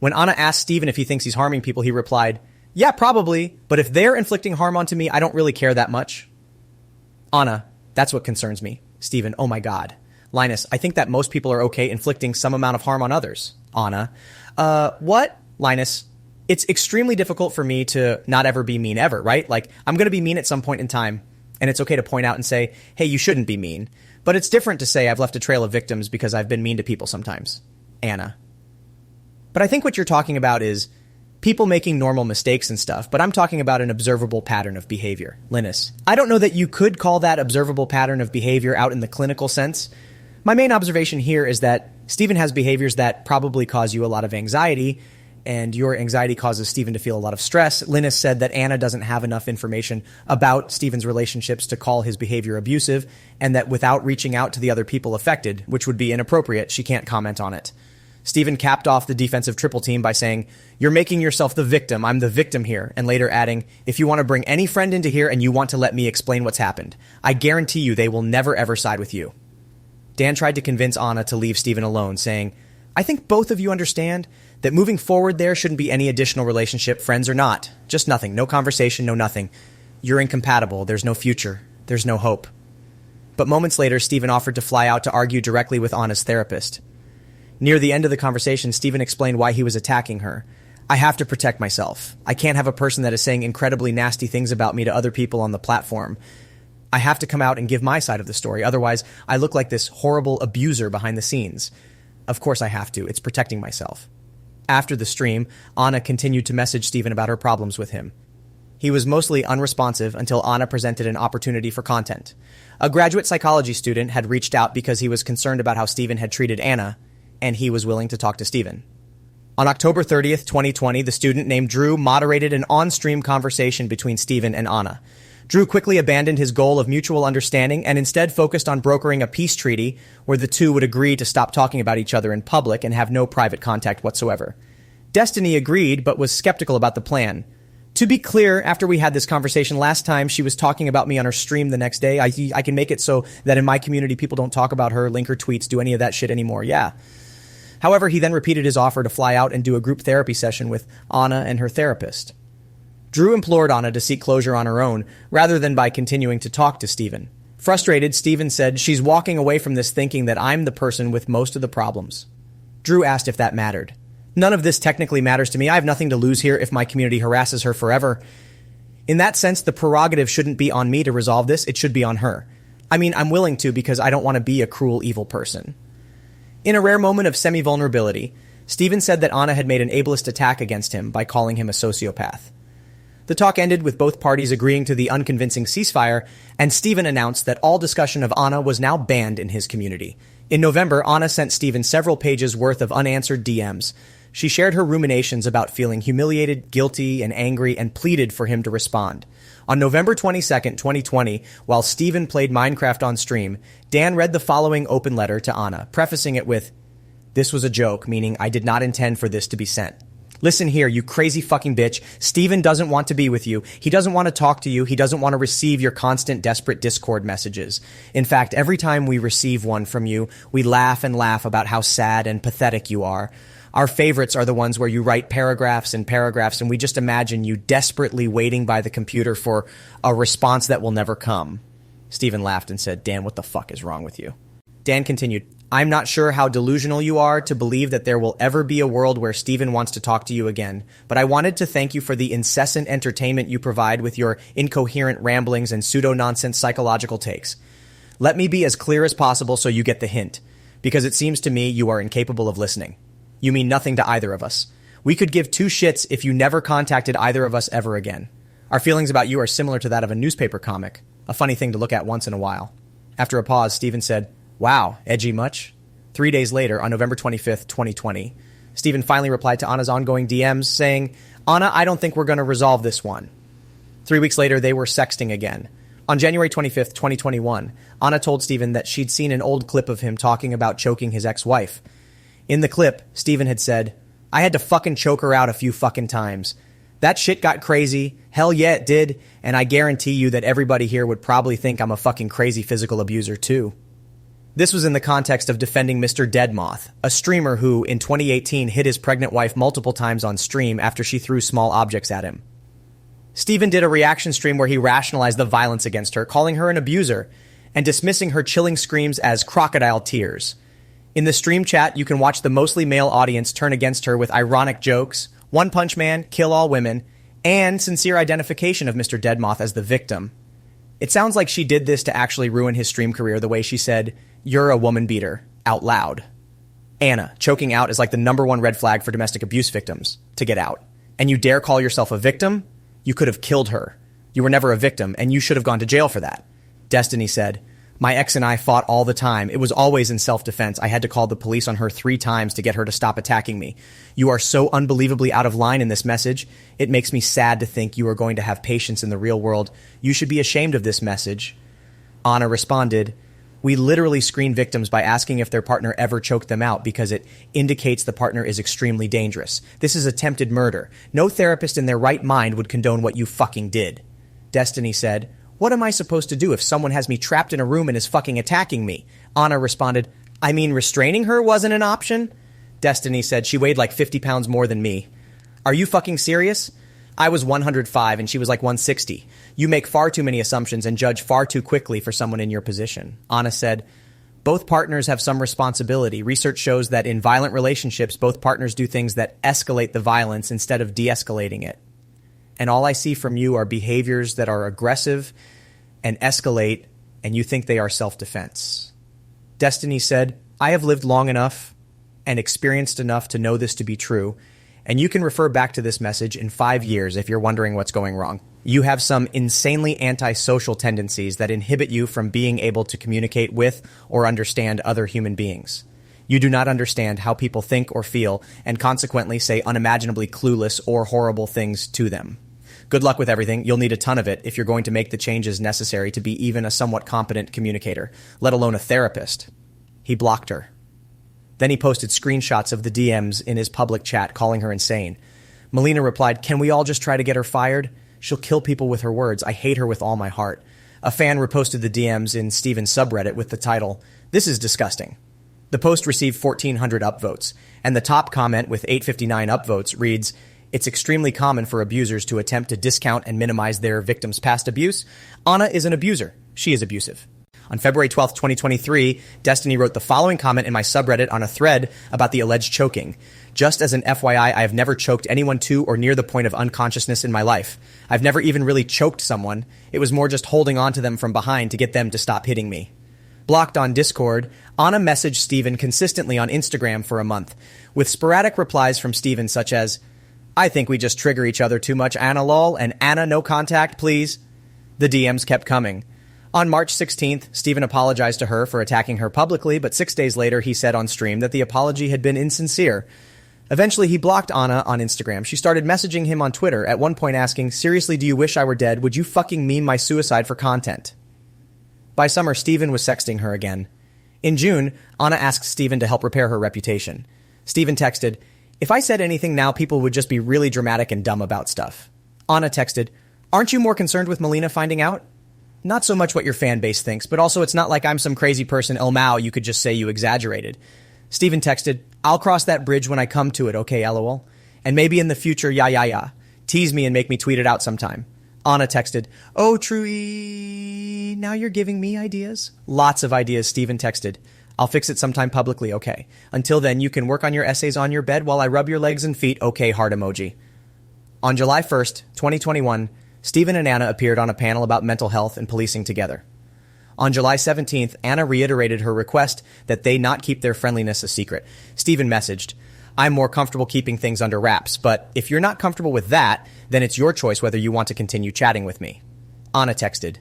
When Anna asked Steven if he thinks he's harming people, he replied, "Yeah, probably, but if they're inflicting harm onto me, I don't really care that much." Anna, "That's what concerns me." Steven, "Oh my God." Linus, "I think that most people are okay inflicting some amount of harm on others." Anna, what? Linus, "It's extremely difficult for me to not ever be mean ever, right? Like, I'm going to be mean at some point in time, and it's okay to point out and say, hey, you shouldn't be mean. But it's different to say I've left a trail of victims because I've been mean to people sometimes." Anna, "But I think what you're talking about is people making normal mistakes and stuff, but I'm talking about an observable pattern of behavior." Linus, "I don't know that you could call that observable pattern of behavior out in the clinical sense. My main observation here is that Steven has behaviors that probably cause you a lot of anxiety, and your anxiety causes Steven to feel a lot of stress." Linus said that Anna doesn't have enough information about Steven's relationships to call his behavior abusive, and that without reaching out to the other people affected, which would be inappropriate, she can't comment on it. Steven capped off the defensive triple team by saying, "You're making yourself the victim. I'm the victim here," and later adding, "If you want to bring any friend into here and you want to let me explain what's happened, I guarantee you they will never ever side with you." Dan tried to convince Anna to leave Steven alone, saying, "I think both of you understand that moving forward there shouldn't be any additional relationship, friends or not. Just nothing. No conversation, no nothing. You're incompatible. There's no future. There's no hope." But moments later, Steven offered to fly out to argue directly with Anna's therapist. Near the end of the conversation, Steven explained why he was attacking her. "I have to protect myself. I can't have a person that is saying incredibly nasty things about me to other people on the platform. I have to come out and give my side of the story. Otherwise, I look like this horrible abuser behind the scenes. Of course I have to. It's protecting myself." After the stream, Anna continued to message Steven about her problems with him. He was mostly unresponsive until Anna presented an opportunity for content. A graduate psychology student had reached out because he was concerned about how Steven had treated Anna, and he was willing to talk to Steven. On October 30th, 2020, the student named Drew moderated an on-stream conversation between Steven and Anna. Drew quickly abandoned his goal of mutual understanding and instead focused on brokering a peace treaty where the two would agree to stop talking about each other in public and have no private contact whatsoever. Destiny agreed, but was skeptical about the plan. To be clear, after we had this conversation last time, she was talking about me on her stream the next day. I can make it so that in my community, people don't talk about her, link her tweets, do any of that shit anymore. Yeah. However, he then repeated his offer to fly out and do a group therapy session with Anna and her therapist. Drew implored Anna to seek closure on her own, rather than by continuing to talk to Steven. Frustrated, Steven said, "She's walking away from this thinking that I'm the person with most of the problems." Drew asked if that mattered. "None of this technically matters to me. I have nothing to lose here if my community harasses her forever. In that sense, the prerogative shouldn't be on me to resolve this. It should be on her. I mean, I'm willing to because I don't want to be a cruel, evil person." In a rare moment of semi-vulnerability, Steven said that Anna had made an ableist attack against him by calling him a sociopath. The talk ended with both parties agreeing to the unconvincing ceasefire, and Steven announced that all discussion of Anna was now banned in his community. In November, Anna sent Steven several pages worth of unanswered DMs. She shared her ruminations about feeling humiliated, guilty, and angry, and pleaded for him to respond. On November 22nd, 2020, while Steven played Minecraft on stream, Dan read the following open letter to Anna, prefacing it with, "This was a joke, meaning I did not intend for this to be sent. Listen here, you crazy fucking bitch. Steven doesn't want to be with you. He doesn't want to talk to you. He doesn't want to receive your constant, desperate Discord messages. In fact, every time we receive one from you, we laugh and laugh about how sad and pathetic you are. Our favorites are the ones where you write paragraphs and paragraphs, and we just imagine you desperately waiting by the computer for a response that will never come." Steven laughed and said, "Dan, what the fuck is wrong with you?" Dan continued, "I'm not sure how delusional you are to believe that there will ever be a world where Steven wants to talk to you again, but I wanted to thank you for the incessant entertainment you provide with your incoherent ramblings and pseudo-nonsense psychological takes. Let me be as clear as possible so you get the hint, because it seems to me you are incapable of listening. You mean nothing to either of us. We could give two shits if you never contacted either of us ever again. Our feelings about you are similar to that of a newspaper comic, a funny thing to look at once in a while." After a pause, Steven said, "Wow, edgy much?" 3 days later, on November 25th, 2020, Steven finally replied to Anna's ongoing DMs saying, "Anna, I don't think we're going to resolve this one." 3 weeks later, they were sexting again. On January 25th, 2021, Anna told Steven that she'd seen an old clip of him talking about choking his ex-wife. In the clip, Steven had said, "I had to fucking choke her out a few fucking times. That shit got crazy. Hell yeah, it did. And I guarantee you that everybody here would probably think I'm a fucking crazy physical abuser too." This was in the context of defending Mr. Deadmoth, a streamer who, in 2018, hit his pregnant wife multiple times on stream after she threw small objects at him. Steven did a reaction stream where he rationalized the violence against her, calling her an abuser, and dismissing her chilling screams as crocodile tears. In the stream chat, you can watch the mostly male audience turn against her with ironic jokes, One Punch Man, kill all women, and sincere identification of Mr. Deadmoth as the victim. It sounds like she did this to actually ruin his stream career the way she said, "You're a woman beater," out loud. Anna, choking out is like the #1 red flag for domestic abuse victims, to get out. And you dare call yourself a victim? You could have killed her. You were never a victim, and you should have gone to jail for that. Destiny said, "My ex and I fought all the time. It was always in self-defense. I had to call the police on her 3 times to get her to stop attacking me. You are so unbelievably out of line in this message. It makes me sad to think you are going to have patience in the real world. You should be ashamed of this message." Anna responded, "We literally screen victims by asking if their partner ever choked them out because it indicates the partner is extremely dangerous. This is attempted murder. No therapist in their right mind would condone what you fucking did." Destiny said, "What am I supposed to do if someone has me trapped in a room and is fucking attacking me?" Anna responded, "I mean, restraining her wasn't an option?" Destiny said she weighed like 50 pounds more than me. "Are you fucking serious? I was 105 and she was like 160. You make far too many assumptions and judge far too quickly for someone in your position." Anna said, "Both partners have some responsibility. Research shows that in violent relationships, both partners do things that escalate the violence instead of de-escalating it. And all I see from you are behaviors that are aggressive and escalate, and you think they are self-defense." Destiny said, "I have lived long enough and experienced enough to know this to be true, and you can refer back to this message in 5 years if you're wondering what's going wrong. You have some insanely antisocial tendencies that inhibit you from being able to communicate with or understand other human beings. You do not understand how people think or feel, and consequently say unimaginably clueless or horrible things to them. Good luck with everything. You'll need a ton of it if you're going to make the changes necessary to be even a somewhat competent communicator, let alone a therapist." He blocked her. Then he posted screenshots of the DMs in his public chat calling her insane. Melina replied, "Can we all just try to get her fired? She'll kill people with her words. I hate her with all my heart." A fan reposted the DMs in Steven's subreddit with the title, "This is disgusting." The post received 1,400 upvotes, and the top comment with 859 upvotes reads, "It's extremely common for abusers to attempt to discount and minimize their victim's past abuse. Anna is an abuser. She is abusive." On February 12th, 2023, Destiny wrote the following comment in my subreddit on a thread about the alleged choking. "Just as an FYI, I have never choked anyone to or near the point of unconsciousness in my life. I've never even really choked someone. It was more just holding on to them from behind to get them to stop hitting me." Blocked on Discord, Anna messaged Steven consistently on Instagram for a month, with sporadic replies from Steven such as, "I think we just trigger each other too much, Anna lol, and Anna no contact, please." The DMs kept coming. On March 16th, Steven apologized to her for attacking her publicly, but 6 days later he said on stream that the apology had been insincere. Eventually he blocked Anna on Instagram. She started messaging him on Twitter, at one point asking, "Seriously, do you wish I were dead? Would you fucking meme my suicide for content?" By summer, Steven was sexting her again. In June, Anna asked Steven to help repair her reputation. Steven texted, "If I said anything now, people would just be really dramatic and dumb about stuff." Anna texted, "Aren't you more concerned with Melina finding out? Not so much what your fan base thinks, but also it's not like I'm some crazy person, Elmao, you could just say you exaggerated." Steven texted, "I'll cross that bridge when I come to it, okay, lol. And maybe in the future, yeah. Tease me and make me tweet it out sometime." Anna texted, "Oh, Truey, now you're giving me ideas." "Lots of ideas," Steven texted. "I'll fix it sometime publicly, okay. Until then, you can work on your essays on your bed while I rub your legs and feet, okay, heart emoji." On July 1st, 2021, Steven and Anna appeared on a panel about mental health and policing together. On July 17th, Anna reiterated her request that they not keep their friendliness a secret. Steven messaged, "I'm more comfortable keeping things under wraps, but if you're not comfortable with that, then it's your choice whether you want to continue chatting with me." Anna texted,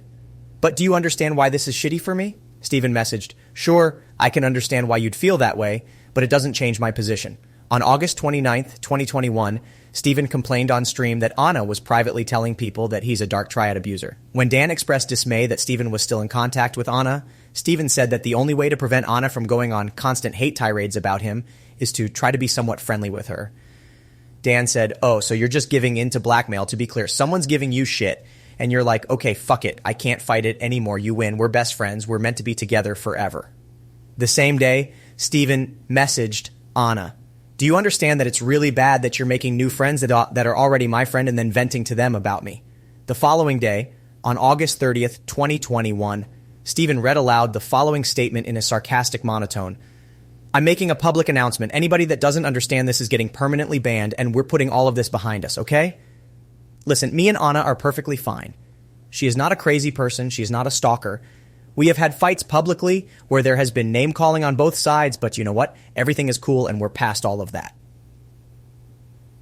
"But do you understand why this is shitty for me?" Steven messaged, "Sure, I can understand why you'd feel that way, but it doesn't change my position." On August 29th, 2021, Steven complained on stream that Anna was privately telling people that he's a dark triad abuser. When Dan expressed dismay that Steven was still in contact with Anna, Steven said that the only way to prevent Anna from going on constant hate tirades about him is to try to be somewhat friendly with her. Dan said, "Oh, so you're just giving in to blackmail. To be clear, someone's giving you shit, and you're like, okay, fuck it. I can't fight it anymore. You win. We're best friends. We're meant to be together forever." The same day, Steven messaged Anna. Do you understand that it's really bad that you're making new friends that are already my friend and then venting to them about me? The following day, on August 30th, 2021, Steven read aloud the following statement in a sarcastic monotone. I'm making a public announcement. Anybody that doesn't understand this is getting permanently banned, and we're putting all of this behind us, okay? Listen, me and Anna are perfectly fine. She is not a crazy person. She is not a stalker. We have had fights publicly where there has been name-calling on both sides, but you know what? Everything is cool, and we're past all of that.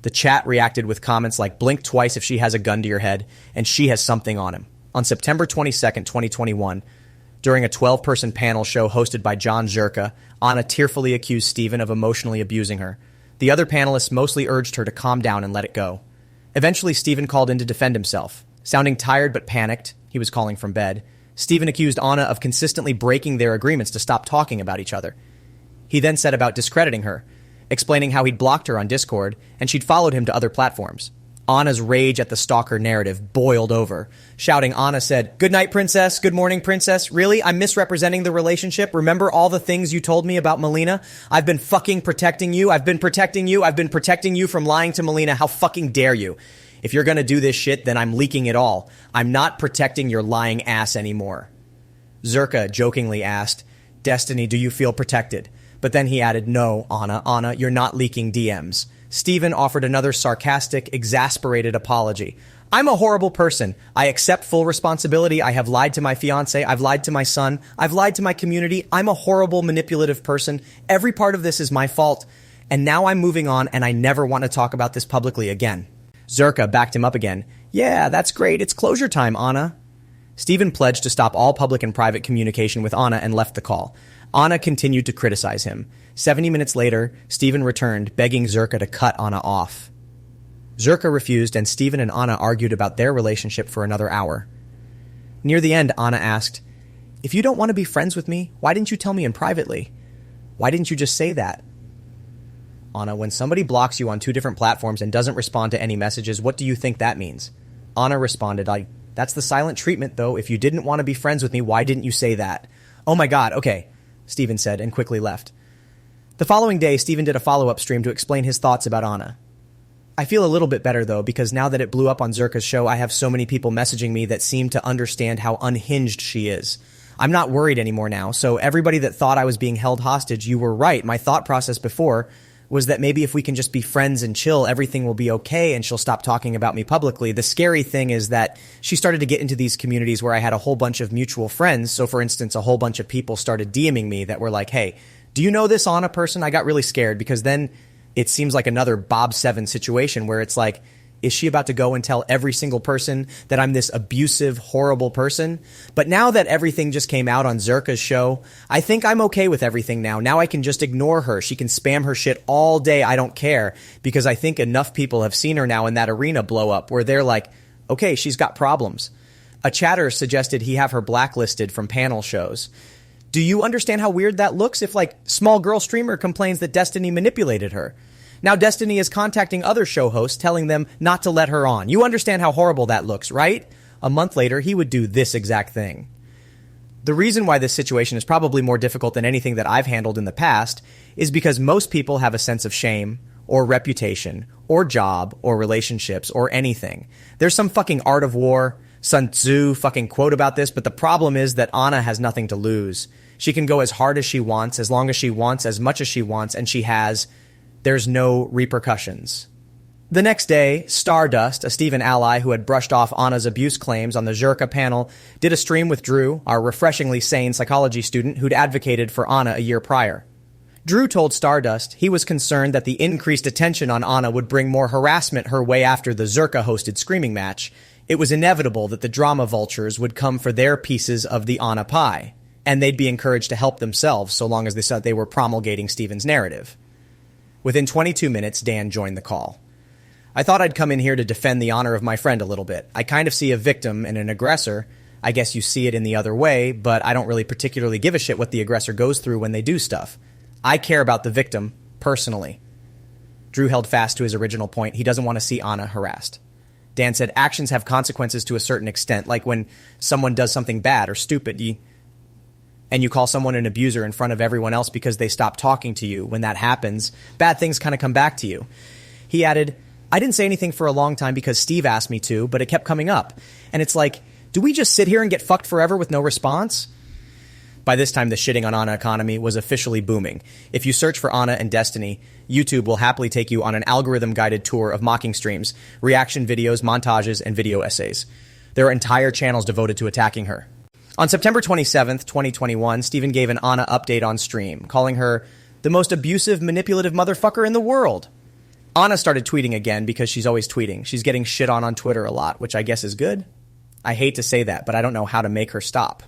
The chat reacted with comments like, blink twice if she has a gun to your head, and she has something on him. On September 22nd, 2021, during a 12-person panel show hosted by John Mrgirl, Anna tearfully accused Steven of emotionally abusing her. The other panelists mostly urged her to calm down and let it go. Eventually, Steven called in to defend himself. Sounding tired but panicked, he was calling from bed, Steven accused Anna of consistently breaking their agreements to stop talking about each other. He then said about discrediting her, explaining how he'd blocked her on Discord and she'd followed him to other platforms. Anna's rage at the stalker narrative boiled over. Shouting, Anna said, "Good night, princess. Good morning, princess. Really? I'm misrepresenting the relationship? Remember all the things you told me about Melina? I've been fucking protecting you. I've been protecting you. I've been protecting you from lying to Melina. How fucking dare you? If you're gonna do this shit, then I'm leaking it all. I'm not protecting your lying ass anymore." Mrgirl jokingly asked, "Destiny, do you feel protected?" But then he added, "No, Anna, you're not leaking DMs." Steven offered another sarcastic, exasperated apology. "I'm a horrible person. I accept full responsibility. I have lied to my fiance. I've lied to my son. I've lied to my community. I'm a horrible, manipulative person. Every part of this is my fault. And now I'm moving on, and I never want to talk about this publicly again." Mrgirl backed him up again. "Yeah, that's great. It's closure time, Anna." Steven pledged to stop all public and private communication with Anna and left the call. Anna continued to criticize him. 70 minutes later, Steven returned, begging Mrgirl to cut Anna off. Mrgirl refused, and Steven and Anna argued about their relationship for another hour. Near the end, Anna asked, "If you don't want to be friends with me, why didn't you tell me in privately? Why didn't you just say that?" Anna, when somebody blocks you on 2 different platforms and doesn't respond to any messages, what do you think that means? Anna responded, "That's the silent treatment, though. If you didn't want to be friends with me, why didn't you say that?" "Oh my god, okay," Steven said, and quickly left. The following day, Steven did a follow-up stream to explain his thoughts about Anna. "I feel a little bit better, though, because now that it blew up on Mrgirl's show, I have so many people messaging me that seem to understand how unhinged she is. I'm not worried anymore now, so everybody that thought I was being held hostage, you were right. My thought process before was that maybe if we can just be friends and chill, everything will be okay and she'll stop talking about me publicly. The scary thing is that she started to get into these communities where I had a whole bunch of mutual friends. So for instance, a whole bunch of people started DMing me that were like, 'Hey, do you know this Anna person?' I got really scared because then it seems like another Bob 7 situation where it's like, is she about to go and tell every single person that I'm this abusive, horrible person? But now that everything just came out on Mrgirl's show, I think I'm okay with everything now. Now I can just ignore her. She can spam her shit all day. I don't care because I think enough people have seen her now in that arena blow up where they're like, okay, she's got problems." A chatter suggested he have her blacklisted from panel shows. Do you understand how weird that looks if like small girl streamer complains that Destiny manipulated her? Now Destiny is contacting other show hosts telling them not to let her on. You understand how horrible that looks, right? A month later, he would do this exact thing. The reason why this situation is probably more difficult than anything that I've handled in the past is because most people have a sense of shame or reputation or job or relationships or anything. There's some fucking art of war, Sun Tzu fucking quote about this, but the problem is that Anna has nothing to lose. She can go as hard as she wants, as long as she wants, as much as she wants, and she has. There's no repercussions. The next day, Stardust, a Steven ally who had brushed off Anna's abuse claims on the Mrgirl panel, did a stream with Drew, our refreshingly sane psychology student who'd advocated for Anna a year prior. Drew told Stardust he was concerned that the increased attention on Anna would bring more harassment her way after the Mrgirl-hosted screaming match. It was inevitable that the drama vultures would come for their pieces of the Anna pie, and they'd be encouraged to help themselves so long as they said they were promulgating Steven's narrative. Within 22 minutes, Dan joined the call. "I thought I'd come in here to defend the honor of my friend a little bit. I kind of see a victim and an aggressor. I guess you see it in the other way, but I don't really particularly give a shit what the aggressor goes through when they do stuff. I care about the victim, personally." Drew held fast to his original point. He doesn't want to see Anna harassed. Dan said, "Actions have consequences to a certain extent, like when someone does something bad or stupid. and you call someone an abuser in front of everyone else because they stop talking to you, when that happens, bad things kind of come back to you. He added, I didn't say anything for a long time because Steve asked me to, but it kept coming up. And it's like, do we just sit here and get fucked forever with no response? By this time, the shitting on Anna economy was officially booming. If you search for Anna and Destiny, YouTube will happily take you on an algorithm-guided tour of mocking streams, reaction videos, montages, and video essays. There are entire channels devoted to attacking her. On September 27th, 2021, Steven gave an Anna update on stream, calling her the most abusive, manipulative motherfucker in the world. Anna started tweeting again because she's always tweeting. She's getting shit on Twitter a lot, which I guess is good. I hate to say that, but I don't know how to make her stop.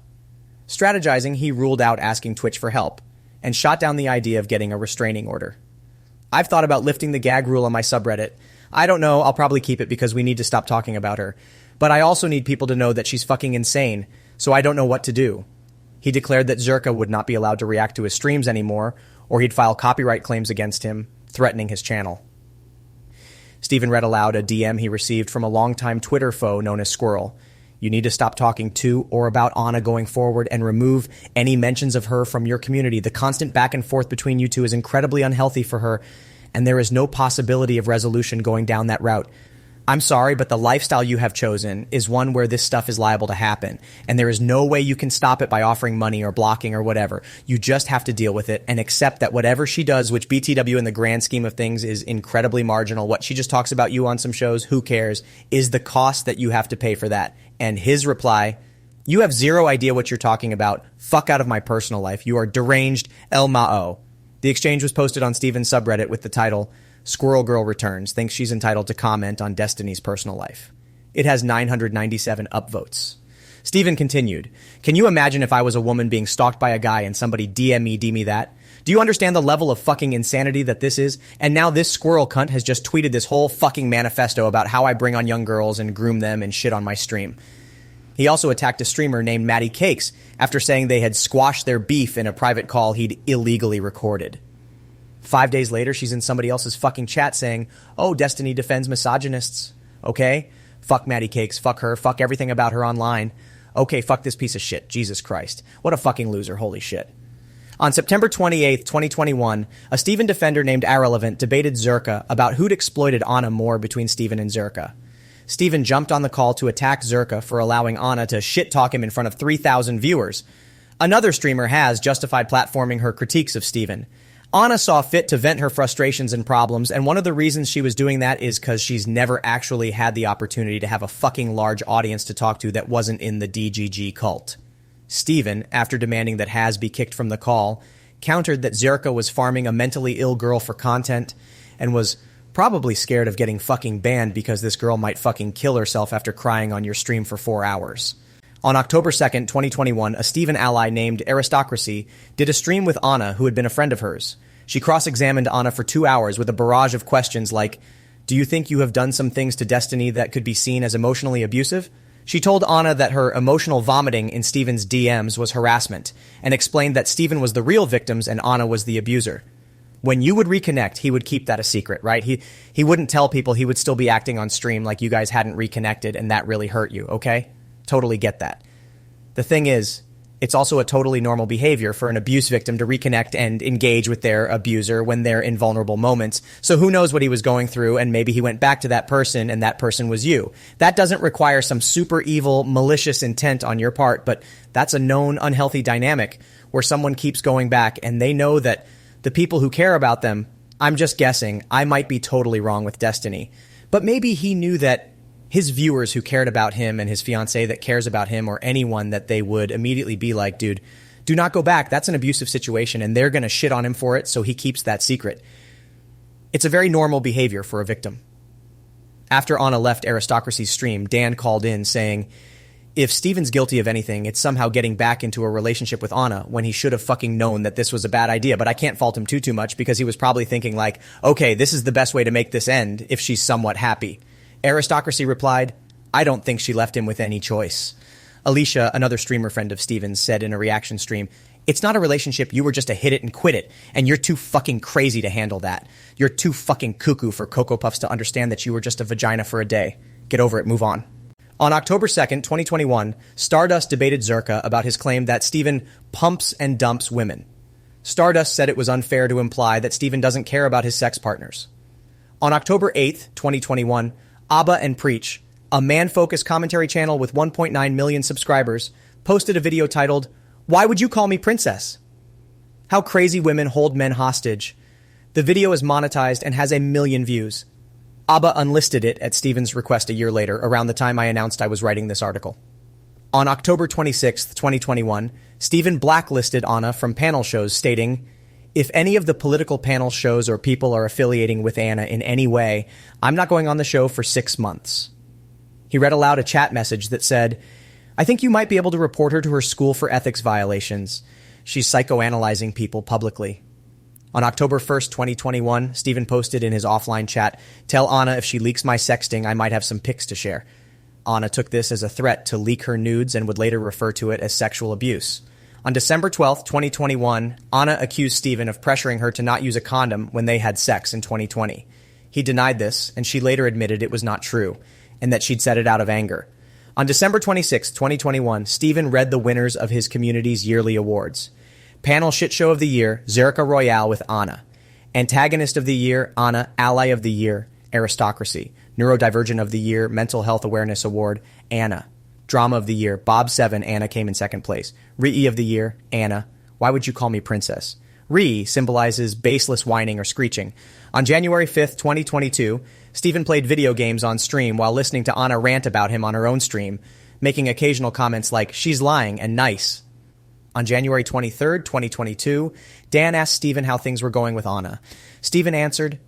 Strategizing, he ruled out asking Twitch for help and shot down the idea of getting a restraining order. I've thought about lifting the gag rule on my subreddit. I don't know, I'll probably keep it because we need to stop talking about her. But I also need people to know that she's fucking insane, so I don't know what to do. He declared that Zerka would not be allowed to react to his streams anymore, or he'd file copyright claims against him, threatening his channel. Steven read aloud a DM he received from a longtime Twitter foe known as Mrgirl. You need to stop talking to or about Anna going forward and remove any mentions of her from your community. The constant back and forth between you two is incredibly unhealthy for her, and there is no possibility of resolution going down that route. I'm sorry, but the lifestyle you have chosen is one where this stuff is liable to happen, and there is no way you can stop it by offering money or blocking or whatever. You just have to deal with it and accept that whatever she does, which BTW in the grand scheme of things is incredibly marginal, what she just talks about you on some shows, who cares, is the cost that you have to pay for that. And his reply, you have zero idea what you're talking about. Fuck out of my personal life. You are deranged El Mao. The exchange was posted on Steven's subreddit with the title, Squirrel Girl Returns, thinks she's entitled to comment on Destiny's personal life. It has 997 upvotes. Steven continued, can you imagine if I was a woman being stalked by a guy and somebody DM me that? Do you understand the level of fucking insanity that this is? And now this squirrel cunt has just tweeted this whole fucking manifesto about how I bring on young girls and groom them and shit on my stream. He also attacked a streamer named Maddie Cakes after saying they had squashed their beef in a private call he'd illegally recorded. 5 days later, she's in somebody else's fucking chat saying, oh, Destiny defends misogynists. Okay? Fuck Maddie Cakes. Fuck her. Fuck everything about her online. Okay, fuck this piece of shit. Jesus Christ. What a fucking loser. Holy shit. On September 28th, 2021, a Steven defender named Irrelevant debated Zerka about who'd exploited Anna more between Steven and Zerka. Steven jumped on the call to attack Zerka for allowing Anna to shit-talk him in front of 3,000 viewers. Another streamer has justified platforming her critiques of Steven. Anna saw fit to vent her frustrations and problems, and one of the reasons she was doing that is because she's never actually had the opportunity to have a fucking large audience to talk to that wasn't in the DGG cult. Steven, after demanding that Haz be kicked from the call, countered that Zerka was farming a mentally ill girl for content and was probably scared of getting fucking banned because this girl might fucking kill herself after crying on your stream for 4 hours. On October 2nd, 2021, a Steven ally named Aristocracy did a stream with Anna, who had been a friend of hers. She cross-examined Anna for 2 hours with a barrage of questions like, do you think you have done some things to Destiny that could be seen as emotionally abusive? She told Anna that her emotional vomiting in Steven's DMs was harassment, and explained that Steven was the real victims and Anna was the abuser. When you would reconnect, he would keep that a secret, right? He wouldn't tell people. He would still be acting on stream like you guys hadn't reconnected, and that really hurt you, okay? Totally get that. The thing is, it's also a totally normal behavior for an abuse victim to reconnect and engage with their abuser when they're in vulnerable moments. So who knows what he was going through, and maybe he went back to that person and that person was you. That doesn't require some super evil, malicious intent on your part, but that's a known unhealthy dynamic where someone keeps going back and they know that the people who care about them, I'm just guessing, I might be totally wrong with Destiny, but maybe he knew that his viewers who cared about him and his fiancée that cares about him or anyone that they would immediately be like, dude, do not go back. That's an abusive situation and they're going to shit on him for it, so he keeps that secret. It's a very normal behavior for a victim. After Anna left Aristocracy's stream, Dan called in saying, if Steven's guilty of anything, it's somehow getting back into a relationship with Anna when he should have fucking known that this was a bad idea. But I can't fault him too much because he was probably thinking like, okay, this is the best way to make this end if she's somewhat happy. Aristocracy replied, I don't think she left him with any choice. Alicia, another streamer friend of Steven's, said in a reaction stream, it's not a relationship, you were just a hit it and quit it, and you're too fucking crazy to handle that. You're too fucking cuckoo for Cocoa Puffs to understand that you were just a vagina for a day. Get over it, move on. On October 2nd, 2021, Stardust debated Zherka about his claim that Steven pumps and dumps women. Stardust said it was unfair to imply that Steven doesn't care about his sex partners. On October 8th, 2021, Abba and Preach, a man-focused commentary channel with 1.9 million subscribers, posted a video titled, "Why Would You Call Me Princess? How Crazy Women Hold Men Hostage." The video is monetized and has 1 million views. Abba unlisted it at Steven's request a year later, around the time I announced I was writing this article. On October 26th, 2021, Steven blacklisted Anna from panel shows, stating, "If any of the political panel shows or people are affiliating with Anna in any way, I'm not going on the show for 6 months." He read aloud a chat message that said, "I think you might be able to report her to her school for ethics violations. She's psychoanalyzing people publicly." On October 1st, 2021, Steven posted in his offline chat, "Tell Anna if she leaks my sexting, I might have some pics to share." Anna took this as a threat to leak her nudes and would later refer to it as sexual abuse. On December 12th, 2021, Anna accused Steven of pressuring her to not use a condom when they had sex in 2020. He denied this, and she later admitted it was not true, and that she'd said it out of anger. On December 26th, 2021, Steven read the winners of his community's yearly awards. Panel Shit Show of the Year, Zherka Royale with Anna. Antagonist of the Year, Anna. Ally of the Year, Aristocracy. Neurodivergent of the Year, Mental Health Awareness Award, Anna. Drama of the Year, Bob 7, Anna came in second place. Rii of the Year, Anna. Why Would You Call Me Princess? Rii symbolizes baseless whining or screeching. On January 5th, 2022, Steven played video games on stream while listening to Anna rant about him on her own stream, making occasional comments like, "She's lying," and "nice." On January 23rd, 2022, Dan asked Steven how things were going with Anna. Steven answered,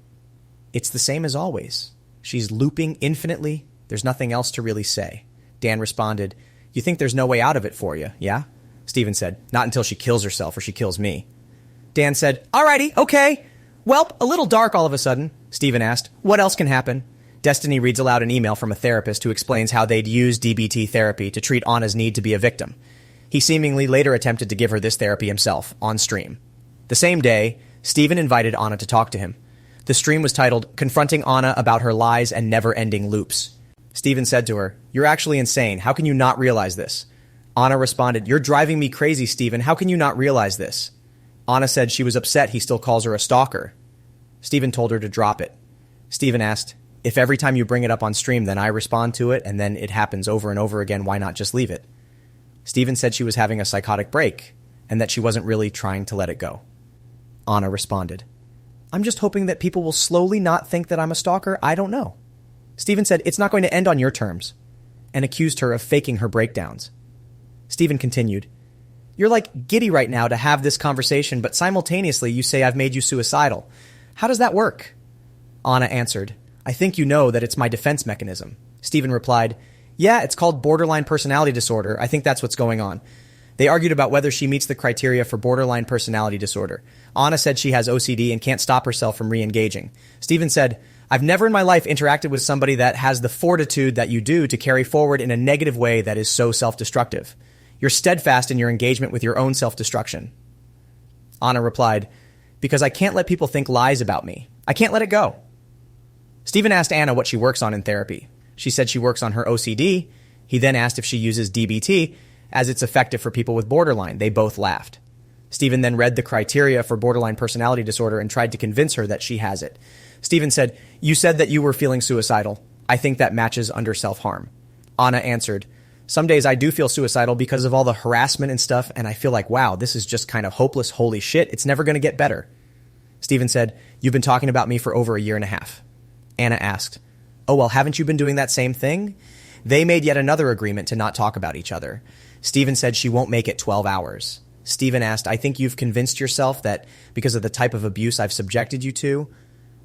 "It's the same as always. She's looping infinitely. There's nothing else to really say." Dan responded, "You think there's no way out of it for you, yeah?" Steven said, "Not until she kills herself or she kills me." Dan said, "Alrighty, okay. Welp, a little dark all of a sudden." Steven asked, "What else can happen?" Destiny reads aloud an email from a therapist who explains how they'd use DBT therapy to treat Anna's need to be a victim. He seemingly later attempted to give her this therapy himself, on stream. The same day, Steven invited Anna to talk to him. The stream was titled, "Confronting Anna About Her Lies and Never-Ending Loops." Steven said to her, "You're actually insane. How can you not realize this?" Anna responded, "You're driving me crazy, Steven. How can you not realize this?" Anna said she was upset he still calls her a stalker. Steven told her to drop it. Steven asked, "If every time you bring it up on stream, then I respond to it, and then it happens over and over again, why not just leave it?" Steven said she was having a psychotic break, and that she wasn't really trying to let it go. Anna responded, "I'm just hoping that people will slowly not think that I'm a stalker. I don't know." Steven said, "It's not going to end on your terms," and accused her of faking her breakdowns. Steven continued, "You're like giddy right now to have this conversation, but simultaneously you say I've made you suicidal. How does that work?" Anna answered, "I think you know that it's my defense mechanism." Steven replied, "Yeah, it's called borderline personality disorder. I think that's what's going on." They argued about whether she meets the criteria for borderline personality disorder. Anna said she has OCD and can't stop herself from re-engaging. Steven said, "I've never in my life interacted with somebody that has the fortitude that you do to carry forward in a negative way that is so self-destructive. You're steadfast in your engagement with your own self-destruction." Anna replied, "Because I can't let people think lies about me. I can't let it go." Steven asked Anna what she works on in therapy. She said she works on her OCD. He then asked if she uses DBT, as it's effective for people with borderline. They both laughed. Steven then read the criteria for borderline personality disorder and tried to convince her that she has it. Steven said, "You said that you were feeling suicidal. I think that matches under self-harm." Anna answered, "Some days I do feel suicidal because of all the harassment and stuff, and I feel like, wow, this is just kind of hopeless, holy shit, it's never going to get better." Steven said, "You've been talking about me for over a year and a half." Anna asked, "Oh, well, haven't you been doing that same thing?" They made yet another agreement to not talk about each other. Steven said she won't make it 12 hours. Steven asked, "I think you've convinced yourself that because of the type of abuse I've subjected you to,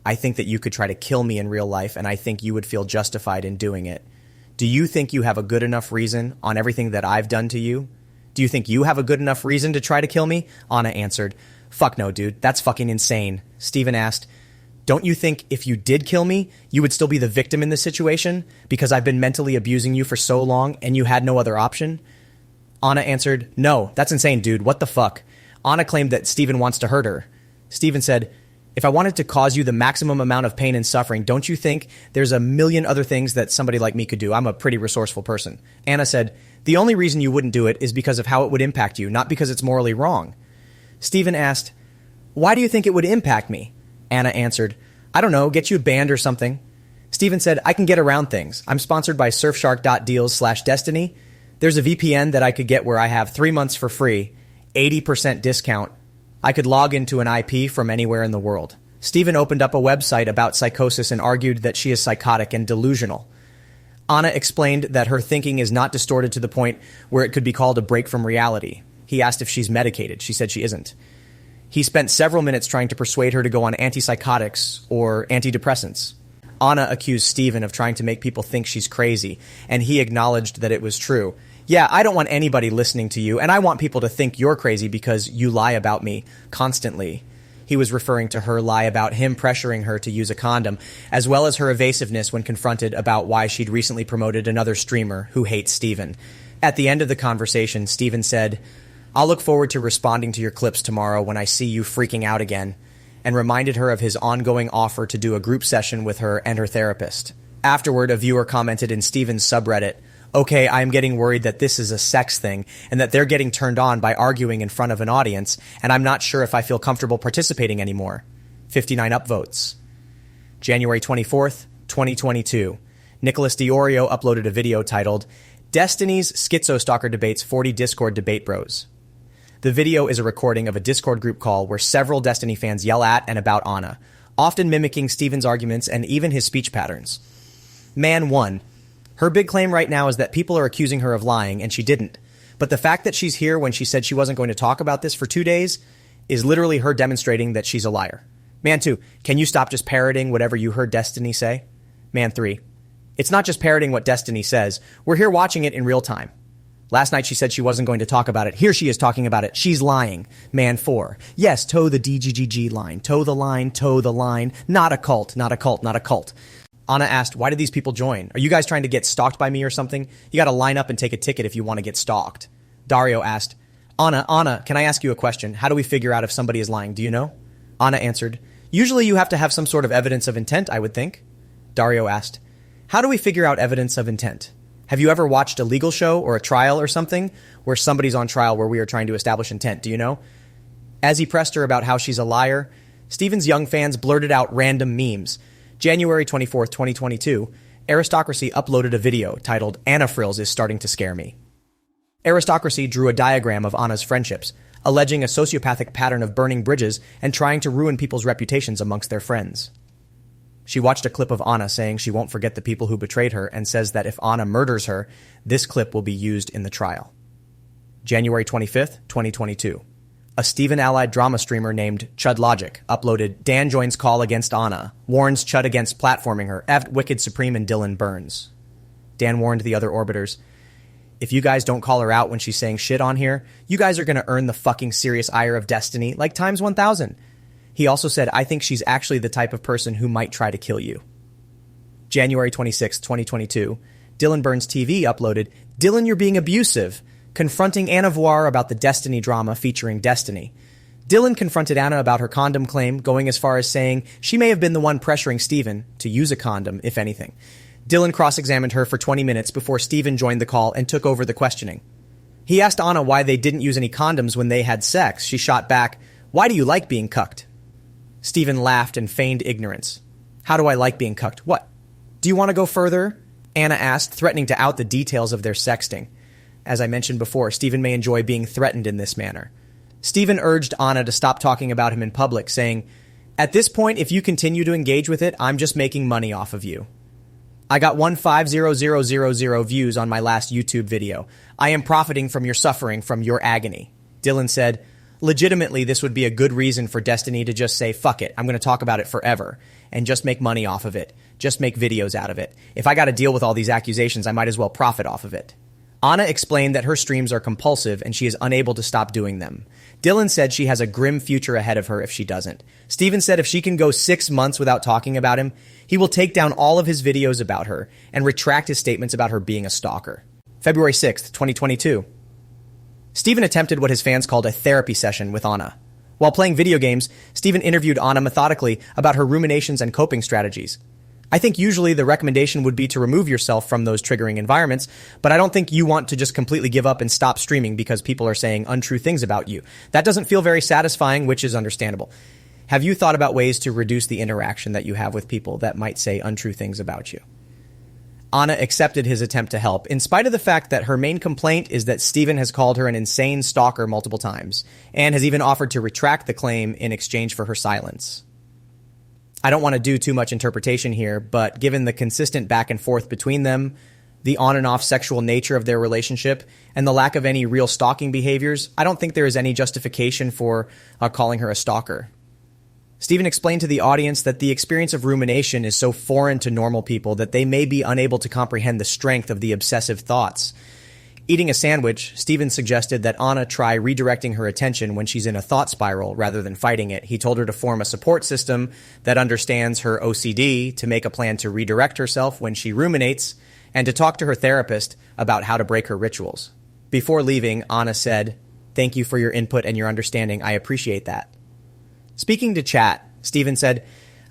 I think that you could try to kill me in real life, and I think you would feel justified in doing it. Do you think you have a good enough reason on everything that I've done to you? Do you think you have a good enough reason to try to kill me?" Anna answered, "Fuck no, dude. That's fucking insane." Steven asked, "Don't you think if you did kill me, you would still be the victim in this situation because I've been mentally abusing you for so long and you had no other option?" Anna answered, "No, that's insane, dude. What the fuck?" Anna claimed that Steven wants to hurt her. Steven said, If I wanted to cause you the maximum amount of pain and suffering, don't you think there's a million other things that somebody like me could do? I'm a pretty resourceful person. Anna said, the only reason you wouldn't do it is because of how it would impact you, not because it's morally wrong. Stephen asked, why do you think it would impact me? Anna answered, I don't know, get you banned or something. Stephen said, I can get around things. I'm sponsored by surfshark.deals/destiny. There's a VPN that I could get where I have 3 months for free, 80% discount. I could log into an IP from anywhere in the world. Stephen opened up a website about psychosis and argued that she is psychotic and delusional. Anna explained that her thinking is not distorted to the point where it could be called a break from reality. He asked if she's medicated. She said she isn't. He spent several minutes trying to persuade her to go on antipsychotics or antidepressants. Anna accused Stephen of trying to make people think she's crazy, and he acknowledged that it was true. Yeah, I don't want anybody listening to you, and I want people to think you're crazy because you lie about me constantly. He was referring to her lie about him pressuring her to use a condom, as well as her evasiveness when confronted about why she'd recently promoted another streamer who hates Stephen. At the end of the conversation, Stephen said, I'll look forward to responding to your clips tomorrow when I see you freaking out again, and reminded her of his ongoing offer to do a group session with her and her therapist. Afterward, a viewer commented in Stephen's subreddit, okay, I'm getting worried that this is a sex thing and that they're getting turned on by arguing in front of an audience, and I'm not sure if I feel comfortable participating anymore. 59 upvotes. January 24th, 2022. Nicholas Diorio uploaded a video titled, Destiny's Schizo Stalker Debates 40 Discord Debate Bros. The video is a recording of a Discord group call where several Destiny fans yell at and about Anna, often mimicking Stephen's arguments and even his speech patterns. Man 1. Her big claim right now is that people are accusing her of lying, and she didn't. But the fact that she's here when she said she wasn't going to talk about this for 2 days is literally her demonstrating that she's a liar. Man 2, can you stop just parroting whatever you heard Destiny say? Man 3, it's not just parroting what Destiny says. We're here watching it in real time. Last night she said she wasn't going to talk about it. Here she is talking about it. She's lying. Man 4, yes, toe the DGGG line. Toe the line, toe the line. Not a cult, not a cult, not a cult. Anna asked, why did these people join? Are you guys trying to get stalked by me or something? You got to line up and take a ticket if you want to get stalked. Dario asked, Anna, can I ask you a question? How do we figure out if somebody is lying? Do you know? Anna answered, usually you have to have some sort of evidence of intent, I would think. Dario asked, how do we figure out evidence of intent? Have you ever watched a legal show or a trial or something where somebody's on trial where we are trying to establish intent? Do you know? As he pressed her about how she's a liar, Stephen's young fans blurted out random memes. January 24th, 2022, Aristocracy uploaded a video titled Anna Frills is Starting to Scare Me. Aristocracy drew a diagram of Anna's friendships, alleging a sociopathic pattern of burning bridges and trying to ruin people's reputations amongst their friends. She watched a clip of Anna saying she won't forget the people who betrayed her and says that if Anna murders her, this clip will be used in the trial. January 25th, 2022. A Stephen-allied drama streamer named Chud Logic uploaded Dan joins call against Anna, warns Chud against platforming her, F'd Wicked Supreme and Dylan Burns. Dan warned the other orbiters, if you guys don't call her out when she's saying shit on here, you guys are going to earn the fucking serious ire of Destiny like times 1,000. He also said, I think she's actually the type of person who might try to kill you. January 26, 2022, Dylan Burns TV uploaded, Dylan, you're being abusive, confronting Anna Voir about the Destiny drama featuring Destiny. Dylan confronted Anna about her condom claim, going as far as saying she may have been the one pressuring Stephen to use a condom, if anything. Dylan cross-examined her for 20 minutes before Stephen joined the call and took over the questioning. He asked Anna why they didn't use any condoms when they had sex. She shot back, why do you like being cucked? Stephen laughed and feigned ignorance. How do I like being cucked? What? Do you want to go further? Anna asked, threatening to out the details of their sexting. As I mentioned before, Stephen may enjoy being threatened in this manner. Stephen urged Anna to stop talking about him in public, saying, at this point, if you continue to engage with it, I'm just making money off of you. I got 150,000 views on my last YouTube video. I am profiting from your suffering, from your agony. Dylan said, legitimately, this would be a good reason for Destiny to just say, fuck it, I'm going to talk about it forever, and just make money off of it. Just make videos out of it. If I got to deal with all these accusations, I might as well profit off of it. Anna explained that her streams are compulsive and she is unable to stop doing them. Dylan said she has a grim future ahead of her if she doesn't. Stephen said if she can go 6 months without talking about him, he will take down all of his videos about her and retract his statements about her being a stalker. February 6th, 2022. Stephen attempted what his fans called a therapy session with Anna. While playing video games, Steven interviewed Anna methodically about her ruminations and coping strategies. I think usually the recommendation would be to remove yourself from those triggering environments, but I don't think you want to just completely give up and stop streaming because people are saying untrue things about you. That doesn't feel very satisfying, which is understandable. Have you thought about ways to reduce the interaction that you have with people that might say untrue things about you? Anna accepted his attempt to help, in spite of the fact that her main complaint is that Steven has called her an insane stalker multiple times, and has even offered to retract the claim in exchange for her silence. I don't want to do too much interpretation here, but given the consistent back and forth between them, the on and off sexual nature of their relationship, and the lack of any real stalking behaviors, I don't think there is any justification for calling her a stalker. Steven explained to the audience that the experience of rumination is so foreign to normal people that they may be unable to comprehend the strength of the obsessive thoughts. Eating a sandwich, Steven suggested that Anna try redirecting her attention when she's in a thought spiral rather than fighting it. He told her to form a support system that understands her OCD, to make a plan to redirect herself when she ruminates, and to talk to her therapist about how to break her rituals. Before leaving, Anna said, "Thank you for your input and your understanding. I appreciate that." Speaking to chat, Steven said,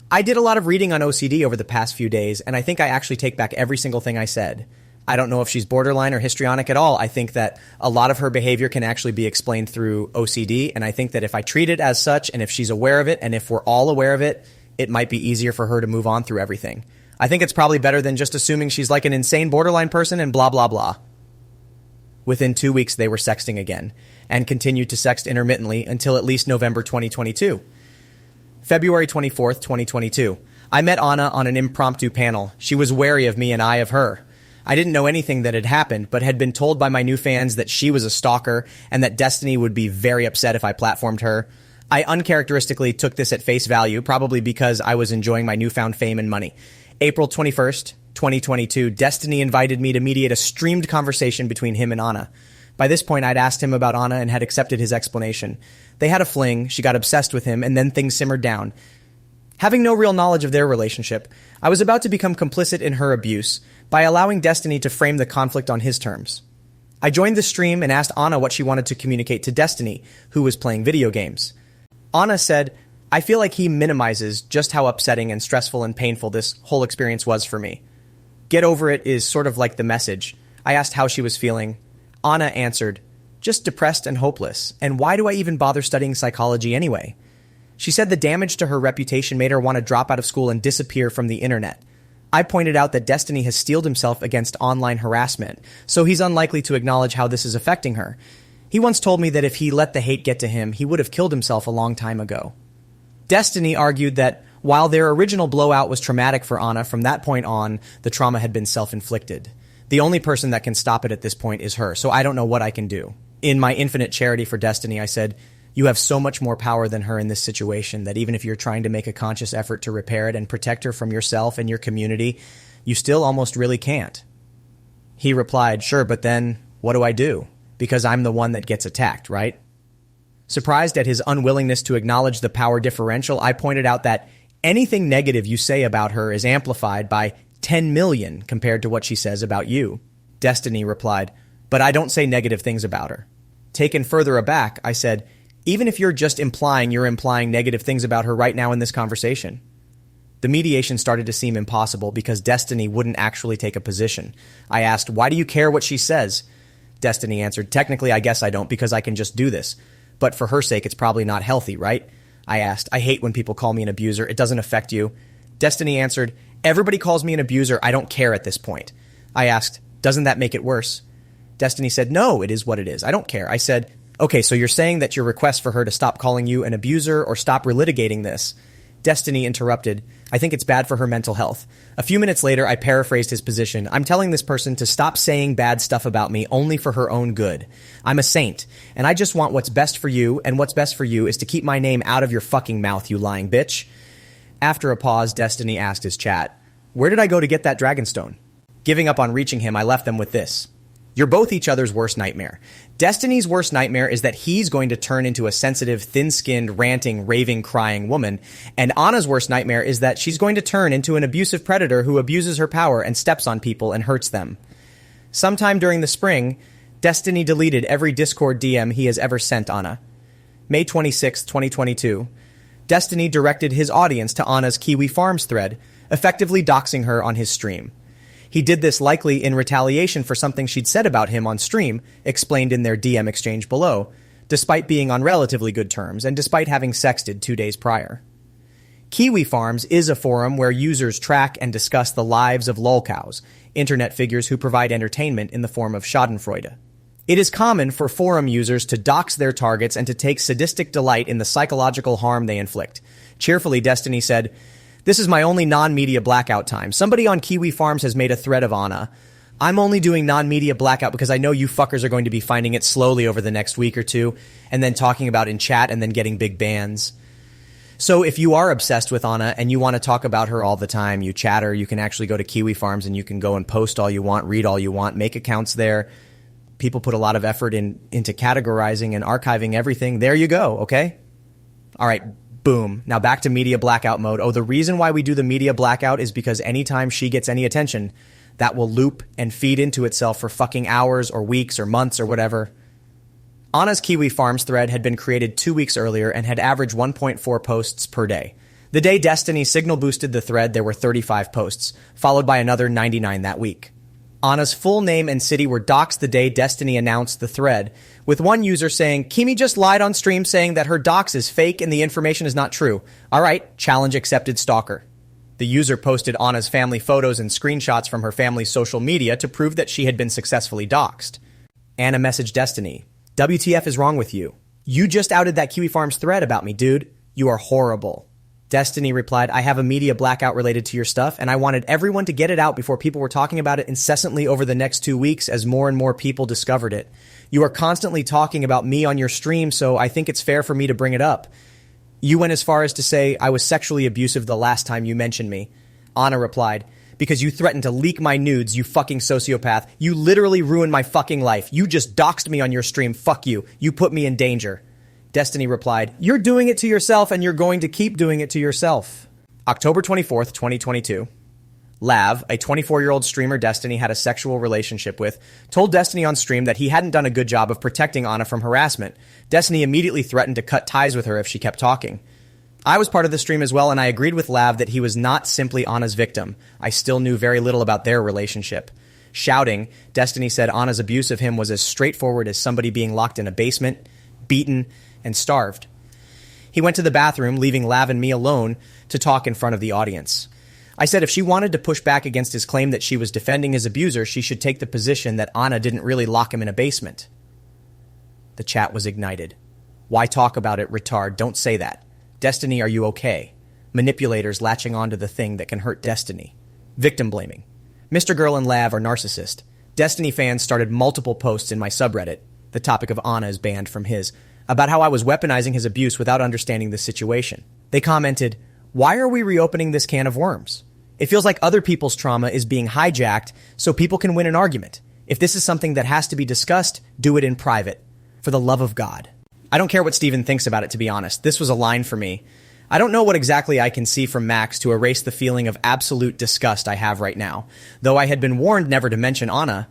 "I did a lot of reading on OCD over the past few days, and I think I actually take back every single thing I said. I don't know if she's borderline or histrionic at all. I think that a lot of her behavior can actually be explained through OCD, and I think that if I treat it as such, and if she's aware of it, and if we're all aware of it, it might be easier for her to move on through everything. I think it's probably better than just assuming she's like an insane borderline person and blah, blah, blah." Within 2 weeks, they were sexting again, and continued to sext intermittently until at least November 2022. February 24th, 2022. I met Anna on an impromptu panel. She was wary of me and I of her. I didn't know anything that had happened, but had been told by my new fans that she was a stalker and that Destiny would be very upset if I platformed her. I uncharacteristically took this at face value, probably because I was enjoying my newfound fame and money. April 21st, 2022, Destiny invited me to mediate a streamed conversation between him and Anna. By this point, I'd asked him about Anna and had accepted his explanation. They had a fling, she got obsessed with him, and then things simmered down. Having no real knowledge of their relationship, I was about to become complicit in her abuse by allowing Destiny to frame the conflict on his terms. I joined the stream and asked Anna what she wanted to communicate to Destiny, who was playing video games. Anna said, "I feel like he minimizes just how upsetting and stressful and painful this whole experience was for me. Get over it is sort of like the message." I asked how she was feeling. Anna answered, "Just depressed and hopeless, and why do I even bother studying psychology anyway?" She said the damage to her reputation made her want to drop out of school and disappear from the internet. I pointed out that Destiny has steeled himself against online harassment, so he's unlikely to acknowledge how this is affecting her. He once told me that if he let the hate get to him, he would have killed himself a long time ago. Destiny argued that while their original blowout was traumatic for Anna, from that point on, the trauma had been self-inflicted. The only person that can stop it at this point is her, so I don't know what I can do. In my infinite charity for Destiny, I said, "You have so much more power than her in this situation that even if you're trying to make a conscious effort to repair it and protect her from yourself and your community, you still almost really can't." He replied, "Sure, but then what do I do? Because I'm the one that gets attacked, right?" Surprised at his unwillingness to acknowledge the power differential, I pointed out that anything negative you say about her is amplified by 10 million compared to what she says about you. Destiny replied, "But I don't say negative things about her." Taken further aback, I said, "Even if you're just implying, you're implying negative things about her right now in this conversation." The mediation started to seem impossible because Destiny wouldn't actually take a position. I asked, "Why do you care what she says?" Destiny answered, "Technically, I guess I don't because I can just do this. But for her sake, it's probably not healthy, right?" I asked, "I hate when people call me an abuser. It doesn't affect you." Destiny answered, "Everybody calls me an abuser. I don't care at this point." I asked, "Doesn't that make it worse?" Destiny said, "No, it is what it is. I don't care." I said, "Okay, so you're saying that your request for her to stop calling you an abuser or stop relitigating this?" Destiny interrupted, "I think it's bad for her mental health." A few minutes later, I paraphrased his position. "I'm telling this person to stop saying bad stuff about me only for her own good. I'm a saint, and I just want what's best for you, and what's best for you is to keep my name out of your fucking mouth, you lying bitch." After a pause, Destiny asked his chat, "Where did I go to get that Dragonstone?" Giving up on reaching him, I left them with this. You're both each other's worst nightmare. Destiny's worst nightmare is that he's going to turn into a sensitive, thin-skinned, ranting, raving, crying woman. And Anna's worst nightmare is that she's going to turn into an abusive predator who abuses her power and steps on people and hurts them. Sometime during the spring, Destiny deleted every Discord DM he has ever sent Anna. May 26, 2022. Destiny directed his audience to Anna's Kiwi Farms thread, effectively doxing her on his stream. He did this likely in retaliation for something she'd said about him on stream, explained in their DM exchange below, despite being on relatively good terms and despite having sexted 2 days prior. Kiwi Farms is a forum where users track and discuss the lives of lolcows, internet figures who provide entertainment in the form of schadenfreude. It is common for forum users to dox their targets and to take sadistic delight in the psychological harm they inflict. Cheerfully, Destiny said, "This is my only non-media blackout time. Somebody on Kiwi Farms has made a thread of Anna. I'm only doing non-media blackout because I know you fuckers are going to be finding it slowly over the next week or two, and then talking about in chat and then getting big bans. So if you are obsessed with Anna and you want to talk about her all the time, you chatter, you can actually go to Kiwi Farms and you can go and post all you want, read all you want, make accounts there. People put a lot of effort into categorizing and archiving everything. There you go, okay? All right, boom. Now back to media blackout mode. Oh, the reason why we do the media blackout is because anytime she gets any attention, that will loop and feed into itself for fucking hours or weeks or months or whatever. Anna's Kiwi Farms thread had been created 2 weeks earlier and had averaged 1.4 posts per day. The day Destiny signal boosted the thread, there were 35 posts, followed by another 99 that week. Anna's full name and city were doxed the day Destiny announced the thread, with one user saying, "Kimi just lied on stream saying that her dox is fake and the information is not true. All right, challenge accepted, stalker." The user posted Anna's family photos and screenshots from her family's social media to prove that she had been successfully doxed. Anna messaged Destiny, "WTF is wrong with you? You just outed that Kiwi Farms thread about me, dude. You are horrible." Destiny replied, "I have a media blackout related to your stuff, and I wanted everyone to get it out before people were talking about it incessantly over the next 2 weeks as more and more people discovered it. You are constantly talking about me on your stream, so I think it's fair for me to bring it up. You went as far as to say I was sexually abusive the last time you mentioned me." Anna replied, "Because you threatened to leak my nudes, you fucking sociopath. You literally ruined my fucking life. You just doxed me on your stream. Fuck you. You put me in danger." Destiny replied, "You're doing it to yourself and you're going to keep doing it to yourself." October 24th, 2022. Lav, a 24-year-old streamer Destiny had a sexual relationship with, told Destiny on stream that he hadn't done a good job of protecting Anna from harassment. Destiny immediately threatened to cut ties with her if she kept talking. I was part of the stream as well, and I agreed with Lav that he was not simply Anna's victim. I still knew very little about their relationship. Shouting, Destiny said Anna's abuse of him was as straightforward as somebody being locked in a basement, beaten, and starved. He went to the bathroom, leaving Lav and me alone to talk in front of the audience. I said if she wanted to push back against his claim that she was defending his abuser, she should take the position that Anna didn't really lock him in a basement. The chat was ignited. "Why talk about it, retard? Don't say that. Destiny, are you okay?" Manipulators latching onto the thing that can hurt Destiny. Victim blaming. Mrgirl and Lav are narcissist. Destiny fans started multiple posts in my subreddit. The topic of Anna is banned from his, about how I was weaponizing his abuse without understanding the situation. They commented, "Why are we reopening this can of worms? It feels like other people's trauma is being hijacked so people can win an argument. If this is something that has to be discussed, do it in private. For the love of God." I don't care what Steven thinks about it, to be honest. This was a line for me. I don't know what exactly I can see from Max to erase the feeling of absolute disgust I have right now. Though I had been warned never to mention Anna,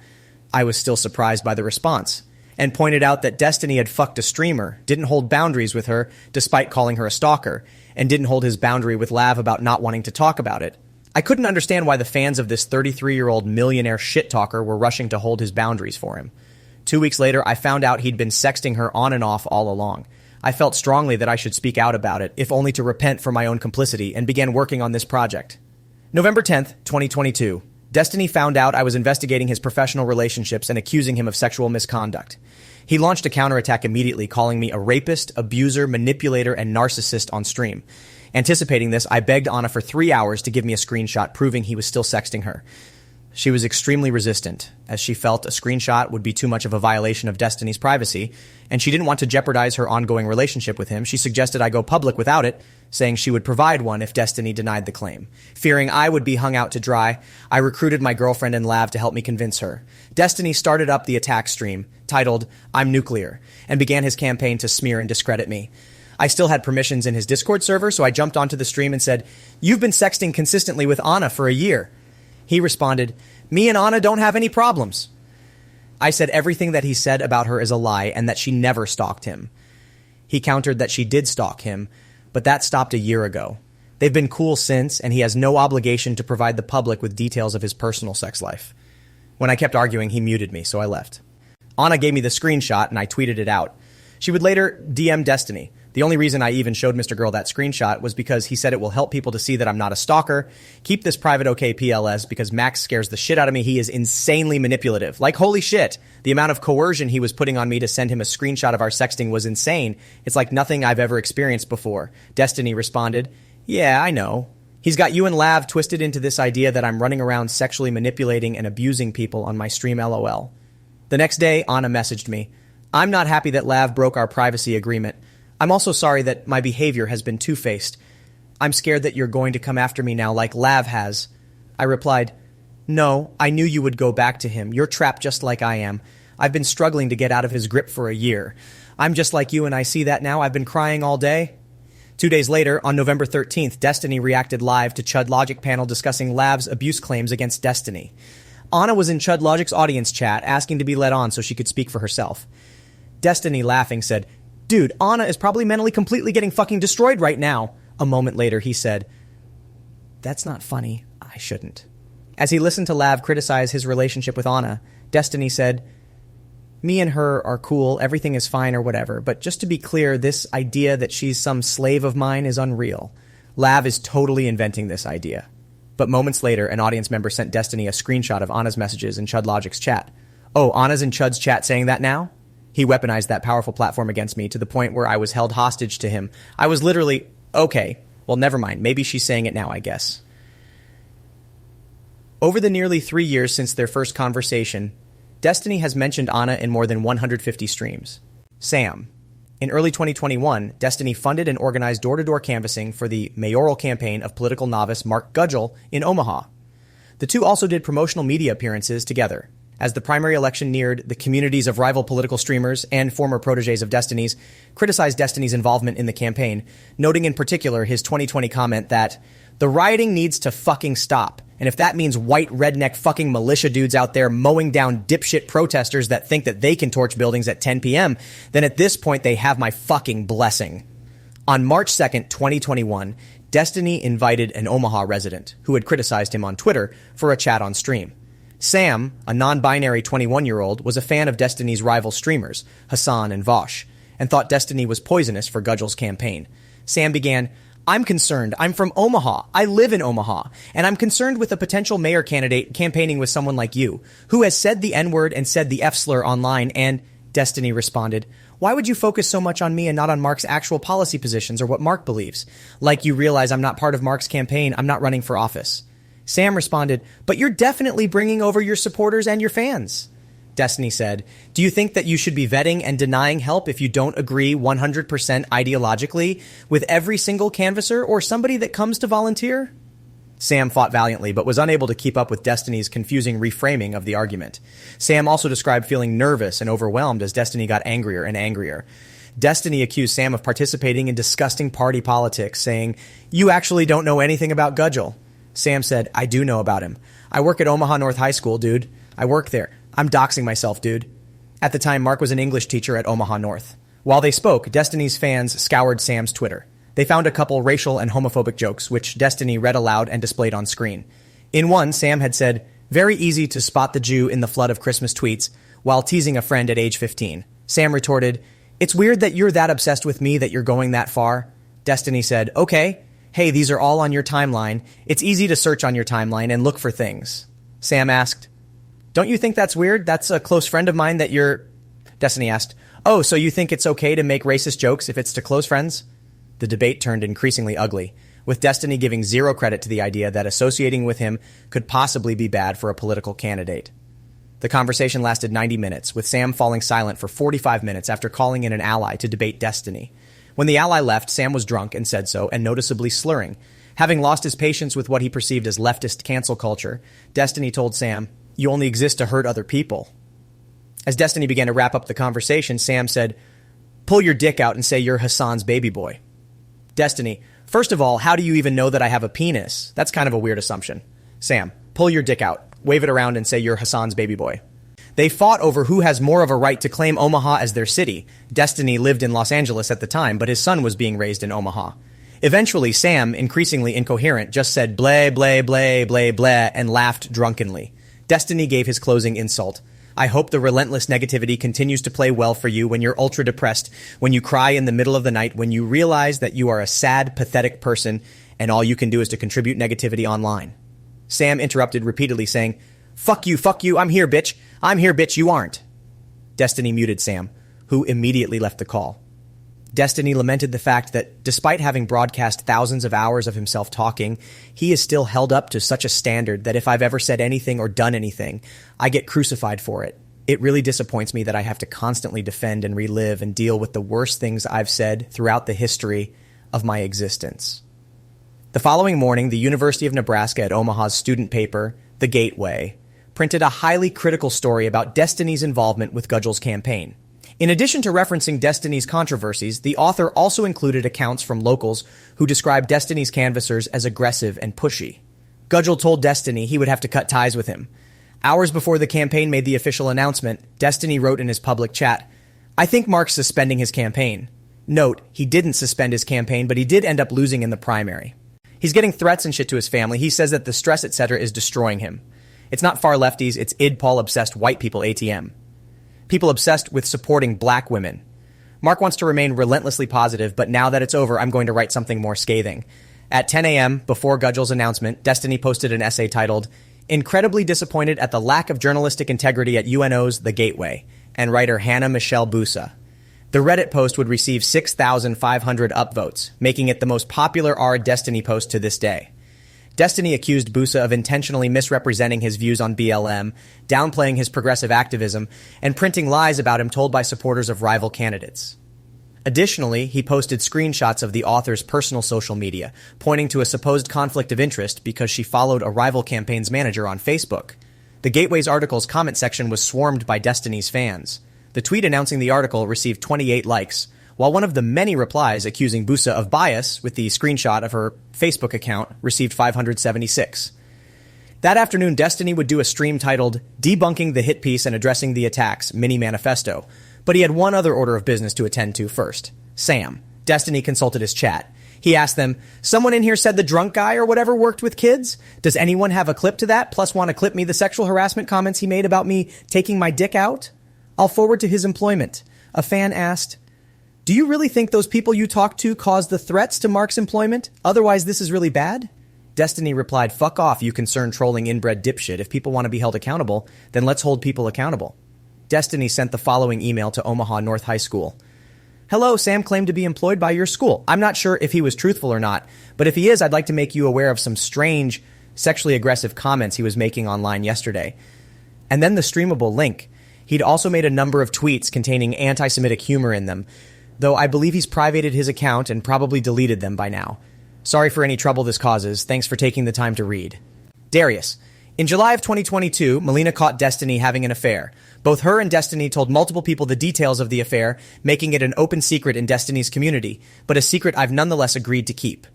I was still surprised by the response, and pointed out that Destiny had fucked a streamer, didn't hold boundaries with her despite calling her a stalker, and didn't hold his boundary with Lav about not wanting to talk about it. I couldn't understand why the fans of this 33-year-old millionaire shit-talker were rushing to hold his boundaries for him. 2 weeks later, I found out he'd been sexting her on and off all along. I felt strongly that I should speak out about it, if only to repent for my own complicity, and began working on this project. November 10th, 2022. Destiny found out I was investigating his professional relationships and accusing him of sexual misconduct. He launched a counterattack immediately, calling me a rapist, abuser, manipulator, and narcissist on stream. Anticipating this, I begged Anna for 3 hours to give me a screenshot proving he was still sexting her. She was extremely resistant, as she felt a screenshot would be too much of a violation of Destiny's privacy, and she didn't want to jeopardize her ongoing relationship with him. She suggested I go public without it, saying she would provide one if Destiny denied the claim. Fearing I would be hung out to dry, I recruited my girlfriend and Lav to help me convince her. Destiny started up the attack stream, titled "I'm Nuclear," and began his campaign to smear and discredit me. I still had permissions in his Discord server, so I jumped onto the stream and said, "You've been sexting consistently with Anna for a year." He responded, "Me and Anna don't have any problems." I said everything that he said about her is a lie and that she never stalked him. He countered that she did stalk him, but that stopped a year ago. They've been cool since, and he has no obligation to provide the public with details of his personal sex life. When I kept arguing, he muted me, so I left. Anna gave me the screenshot, and I tweeted it out. She would later DM Destiny. The only reason I even showed Mrgirl that screenshot was because he said it will help people to see that I'm not a stalker. Keep this private, okay, PLS, because Max scares the shit out of me. He is insanely manipulative. Like, holy shit. The amount of coercion he was putting on me to send him a screenshot of our sexting was insane. It's like nothing I've ever experienced before. Destiny responded, yeah, I know. He's got you and Lav twisted into this idea that I'm running around sexually manipulating and abusing people on my stream, LOL. The next day, Anna messaged me. I'm not happy that Lav broke our privacy agreement. I'm also sorry that my behavior has been two-faced. I'm scared that you're going to come after me now like Lav has. I replied, no, I knew you would go back to him. You're trapped just like I am. I've been struggling to get out of his grip for a year. I'm just like you and I see that now. I've been crying all day. 2 days later, on November 13th, Destiny reacted live to Chud Logic panel discussing Lav's abuse claims against Destiny. Anna was in Chud Logic's audience chat asking to be let on so she could speak for herself. Destiny, laughing, said, dude, Anna is probably mentally completely getting fucking destroyed right now. A moment later, he said, that's not funny. I shouldn't. As he listened to Lav criticize his relationship with Anna, Destiny said, me and her are cool, everything is fine or whatever, but just to be clear, this idea that she's some slave of mine is unreal. Lav is totally inventing this idea. But moments later, an audience member sent Destiny a screenshot of Anna's messages in Chud Logic's chat. Oh, Anna's in Chud's chat saying that now? He weaponized that powerful platform against me to the point where I was held hostage to him. I was literally, okay, well, never mind. Maybe she's saying it now, I guess. Over the nearly 3 years since their first conversation, Destiny has mentioned Anna in more than 150 streams. Sam. In early 2021, Destiny funded and organized door-to-door canvassing for the mayoral campaign of political novice Mrgirl in Omaha. The two also did promotional media appearances together. As the primary election neared, the communities of rival political streamers and former proteges of Destiny's criticized Destiny's involvement in the campaign, noting in particular his 2020 comment that the rioting needs to fucking stop. And if that means white redneck fucking militia dudes out there mowing down dipshit protesters that think that they can torch buildings at 10 p.m., then at this point they have my fucking blessing. On March 2nd, 2021, Destiny invited an Omaha resident who had criticized him on Twitter for a chat on stream. Sam, a non-binary 21-year-old, was a fan of Destiny's rival streamers, Hassan and Vosh, and thought Destiny was poisonous for Gudgel's campaign. Sam began, I'm concerned. I'm from Omaha. I live in Omaha. And I'm concerned with a potential mayor candidate campaigning with someone like you, who has said the N-word and said the F-slur online, and Destiny responded, why would you focus so much on me and not on Mark's actual policy positions or what Mark believes? Like you realize I'm not part of Mark's campaign. I'm not running for office. Sam responded, but you're definitely bringing over your supporters and your fans. Destiny said, do you think that you should be vetting and denying help if you don't agree 100% ideologically with every single canvasser or somebody that comes to volunteer? Sam fought valiantly, but was unable to keep up with Destiny's confusing reframing of the argument. Sam also described feeling nervous and overwhelmed as Destiny got angrier and angrier. Destiny accused Sam of participating in disgusting party politics, saying, you actually don't know anything about Gudgel. Sam said, I do know about him. I work at Omaha North High School, dude. I work there. I'm doxing myself, dude. At the time, Mark was an English teacher at Omaha North. While they spoke, Destiny's fans scoured Sam's Twitter. They found a couple racial and homophobic jokes, which Destiny read aloud and displayed on screen. In one, Sam had said, very easy to spot the Jew in the flood of Christmas tweets, while teasing a friend at age 15. Sam retorted, it's weird that you're that obsessed with me that you're going that far. Destiny said, okay. Hey, these are all on your timeline. It's easy to search on your timeline and look for things. Sam asked, don't you think that's weird? That's a close friend of mine that you're... Destiny asked, oh, so you think it's okay to make racist jokes if it's to close friends? The debate turned increasingly ugly, with Destiny giving zero credit to the idea that associating with him could possibly be bad for a political candidate. The conversation lasted 90 minutes, with Sam falling silent for 45 minutes after calling in an ally to debate Destiny. When the ally left, Sam was drunk and said so, and noticeably slurring. Having lost his patience with what he perceived as leftist cancel culture, Destiny told Sam, you only exist to hurt other people. As Destiny began to wrap up the conversation, Sam said, pull your dick out and say you're Hassan's baby boy. Destiny, first of all, how do you even know that I have a penis? That's kind of a weird assumption. Sam, pull your dick out, wave it around and say you're Hassan's baby boy. They fought over who has more of a right to claim Omaha as their city. Destiny lived in Los Angeles at the time, but his son was being raised in Omaha. Eventually, Sam, increasingly incoherent, just said bleh, bleh, bleh, bleh, bleh, and laughed drunkenly. Destiny gave his closing insult. I hope the relentless negativity continues to play well for you when you're ultra depressed, when you cry in the middle of the night, when you realize that you are a sad, pathetic person, and all you can do is to contribute negativity online. Sam interrupted repeatedly, saying, fuck you, I'm here, bitch. I'm here, bitch, you aren't. Destiny muted Sam, who immediately left the call. Destiny lamented the fact that, despite having broadcast thousands of hours of himself talking, he is still held up to such a standard that if I've ever said anything or done anything, I get crucified for it. It really disappoints me that I have to constantly defend and relive and deal with the worst things I've said throughout the history of my existence. The following morning, the University of Nebraska at Omaha's student paper, The Gateway, printed a highly critical story about Destiny's involvement with Gudgell's campaign. In addition to referencing Destiny's controversies, the author also included accounts from locals who described Destiny's canvassers as aggressive and pushy. Gudgell told Destiny he would have to cut ties with him. Hours before the campaign made the official announcement, Destiny wrote in his public chat, I think Mark's suspending his campaign. Note, he didn't suspend his campaign, but he did end up losing in the primary. He's getting threats and shit to his family. He says that the stress, etc. is destroying him. It's not far lefties, it's id Paul-obsessed white people ATM. People obsessed with supporting black women. Mark wants to remain relentlessly positive, but now that it's over, I'm going to write something more scathing. At 10 a.m., before Gudgell's announcement, Destiny posted an essay titled, Incredibly Disappointed at the Lack of Journalistic Integrity at UNO's The Gateway, and writer Hannah Michelle Busa. The Reddit post would receive 6,500 upvotes, making it the most popular R Destiny post to this day. Destiny accused Busa of intentionally misrepresenting his views on BLM, downplaying his progressive activism, and printing lies about him told by supporters of rival candidates. Additionally, he posted screenshots of the author's personal social media, pointing to a supposed conflict of interest because she followed a rival campaign's manager on Facebook. The Gateway's article's comment section was swarmed by Destiny's fans. The tweet announcing the article received 28 likes, while one of the many replies accusing Busa of bias with the screenshot of her Facebook account received 576. That afternoon, Destiny would do a stream titled Debunking the Hit Piece and Addressing the Attacks, Mini Manifesto, but he had one other order of business to attend to first. Sam. Destiny consulted his chat. He asked them, someone in here said the drunk guy or whatever worked with kids? Does anyone have a clip to that, plus want to clip me the sexual harassment comments he made about me taking my dick out? I'll forward to his employment. A fan asked, do you really think those people you talked to caused the threats to Mark's employment? Otherwise, this is really bad? Destiny replied, fuck off, you concerned trolling inbred dipshit. If people want to be held accountable, then let's hold people accountable. Destiny sent the following email to Omaha North High School. Hello, Sam claimed to be employed by your school. I'm not sure if he was truthful or not, but if he is, I'd like to make you aware of some strange, sexually aggressive comments he was making online yesterday. And then the streamable link. He'd also made a number of tweets containing anti-Semitic humor in them, though I believe he's privated his account and probably deleted them by now. Sorry for any trouble this causes. Thanks for taking the time to read. Darius. In July of 2022, Melina caught Destiny having an affair. Both her and Destiny told multiple people the details of the affair, making it an open secret in Destiny's community, but a secret I've nonetheless agreed to keep.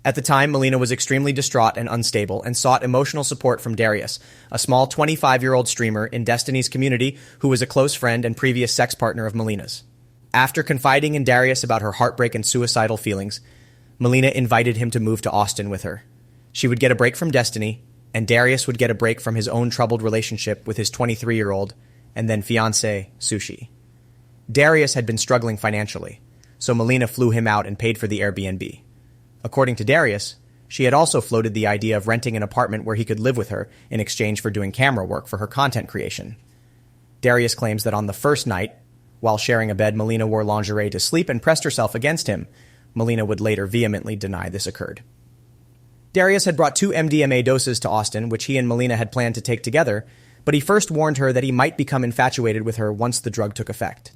At the time, Melina was extremely distraught and unstable and sought emotional support from Darius, a small 25-year-old streamer in Destiny's community who was a close friend and previous sex partner of Melina's. After confiding in Darius about her heartbreak and suicidal feelings, Melina invited him to move to Austin with her. She would get a break from Destiny, and Darius would get a break from his own troubled relationship with his 23-year-old and then fiancé, Sushi. Darius had been struggling financially, so Melina flew him out and paid for the Airbnb. According to Darius, she had also floated the idea of renting an apartment where he could live with her in exchange for doing camera work for her content creation. Darius claims that on the first night, while sharing a bed, Melina wore lingerie to sleep and pressed herself against him. Melina would later vehemently deny this occurred. Darius had brought 2 MDMA doses to Austin, which he and Melina had planned to take together, but he first warned her that he might become infatuated with her once the drug took effect.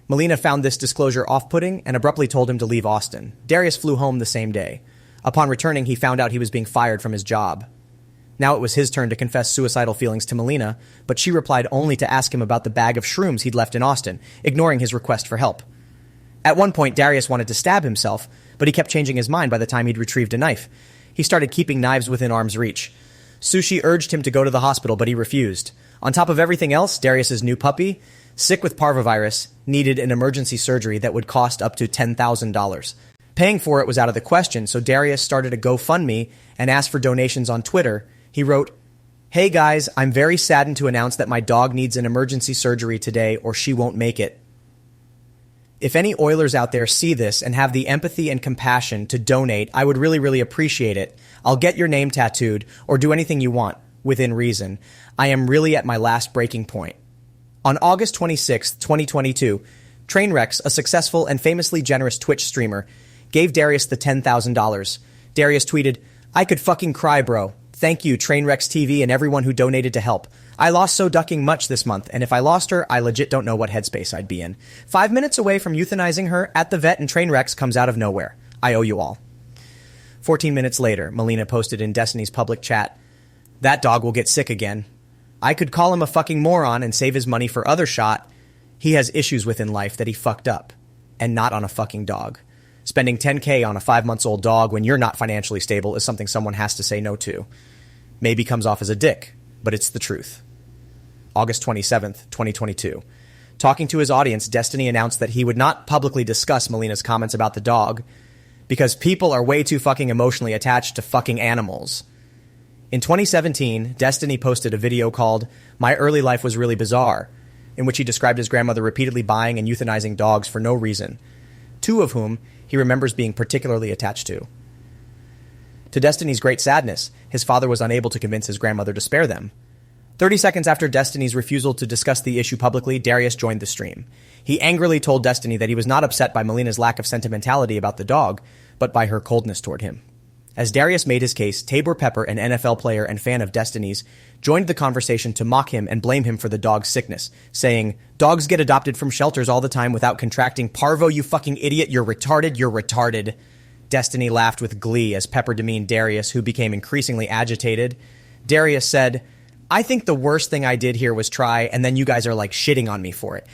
Melina found this disclosure off-putting and abruptly told him to leave Austin. Darius flew home the same day. Upon returning, he found out he was being fired from his job. Now it was his turn to confess suicidal feelings to Melina, but she replied only to ask him about the bag of shrooms he'd left in Austin, ignoring his request for help. At one point, Darius wanted to stab himself, but he kept changing his mind by the time he'd retrieved a knife. He started keeping knives within arm's reach. Sushi urged him to go to the hospital, but he refused. On top of everything else, Darius's new puppy, sick with parvovirus, needed an emergency surgery that would cost up to $10,000. Paying for it was out of the question, so Darius started a GoFundMe and asked for donations on Twitter. He wrote, "Hey guys, I'm very saddened to announce that my dog needs an emergency surgery today or she won't make it. If any Oilers out there see this and have the empathy and compassion to donate, I would really, really appreciate it. I'll get your name tattooed or do anything you want, within reason. I am really at my last breaking point." On August 26, 2022, Trainwrecks, a successful and famously generous Twitch streamer, gave Darius the $10,000. Darius tweeted, "I could fucking cry, bro. Thank you, Trainwrecks TV and everyone who donated to help. I lost so ducking much this month, and if I lost her, I legit don't know what headspace I'd be in. 5 minutes away from euthanizing her at the vet, and Trainwrecks comes out of nowhere. I owe you all." 14 minutes later, Melina posted in Destiny's public chat, "That dog will get sick again. I could call him a fucking moron and save his money for other shot. He has issues within life that he fucked up, and not on a fucking dog. Spending $10K on a 5-month-old dog when you're not financially stable is something someone has to say no to. Maybe comes off as a dick, but it's the truth." August 27th, 2022. Talking to his audience, Destiny announced that he would not publicly discuss Melina's comments about the dog because people are way too fucking emotionally attached to fucking animals. In 2017, Destiny posted a video called "My Early Life Was Really Bizarre," in which he described his grandmother repeatedly buying and euthanizing dogs for no reason, 2 of whom he remembers being particularly attached to. To Destiny's great sadness, his father was unable to convince his grandmother to spare them. 30 seconds after Destiny's refusal to discuss the issue publicly, Darius joined the stream. He angrily told Destiny that he was not upset by Melina's lack of sentimentality about the dog, but by her coldness toward him. As Darius made his case, Tabor Pepper, an NFL player and fan of Destiny's, joined the conversation to mock him and blame him for the dog's sickness, saying, "Dogs get adopted from shelters all the time without contracting parvo, you fucking idiot, you're retarded, you're retarded." Destiny laughed with glee as Pepper demeaned Darius, who became increasingly agitated. Darius said, "I think the worst thing I did here was try, and then you guys are like shitting on me for it.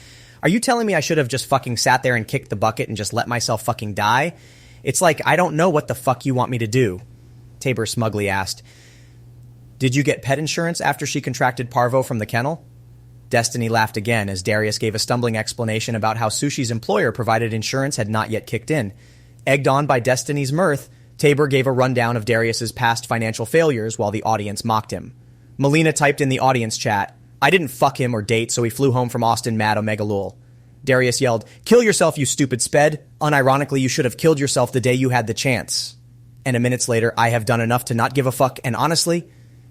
Are you telling me I should have just fucking sat there and kicked the bucket and just let myself fucking die? It's like, I don't know what the fuck you want me to do." Tabor smugly asked, "Did you get pet insurance after she contracted parvo from the kennel?" Destiny laughed again as Darius gave a stumbling explanation about how Sushi's employer provided insurance had not yet kicked in. Egged on by Destiny's mirth, Tabor gave a rundown of Darius's past financial failures while the audience mocked him. Melina typed in the audience chat, "I didn't fuck him or date, so he flew home from Austin mad omega lol." Darius yelled, "Kill yourself, you stupid sped. Unironically, you should have killed yourself the day you had the chance." And a minute later, "I have done enough to not give a fuck, and honestly..."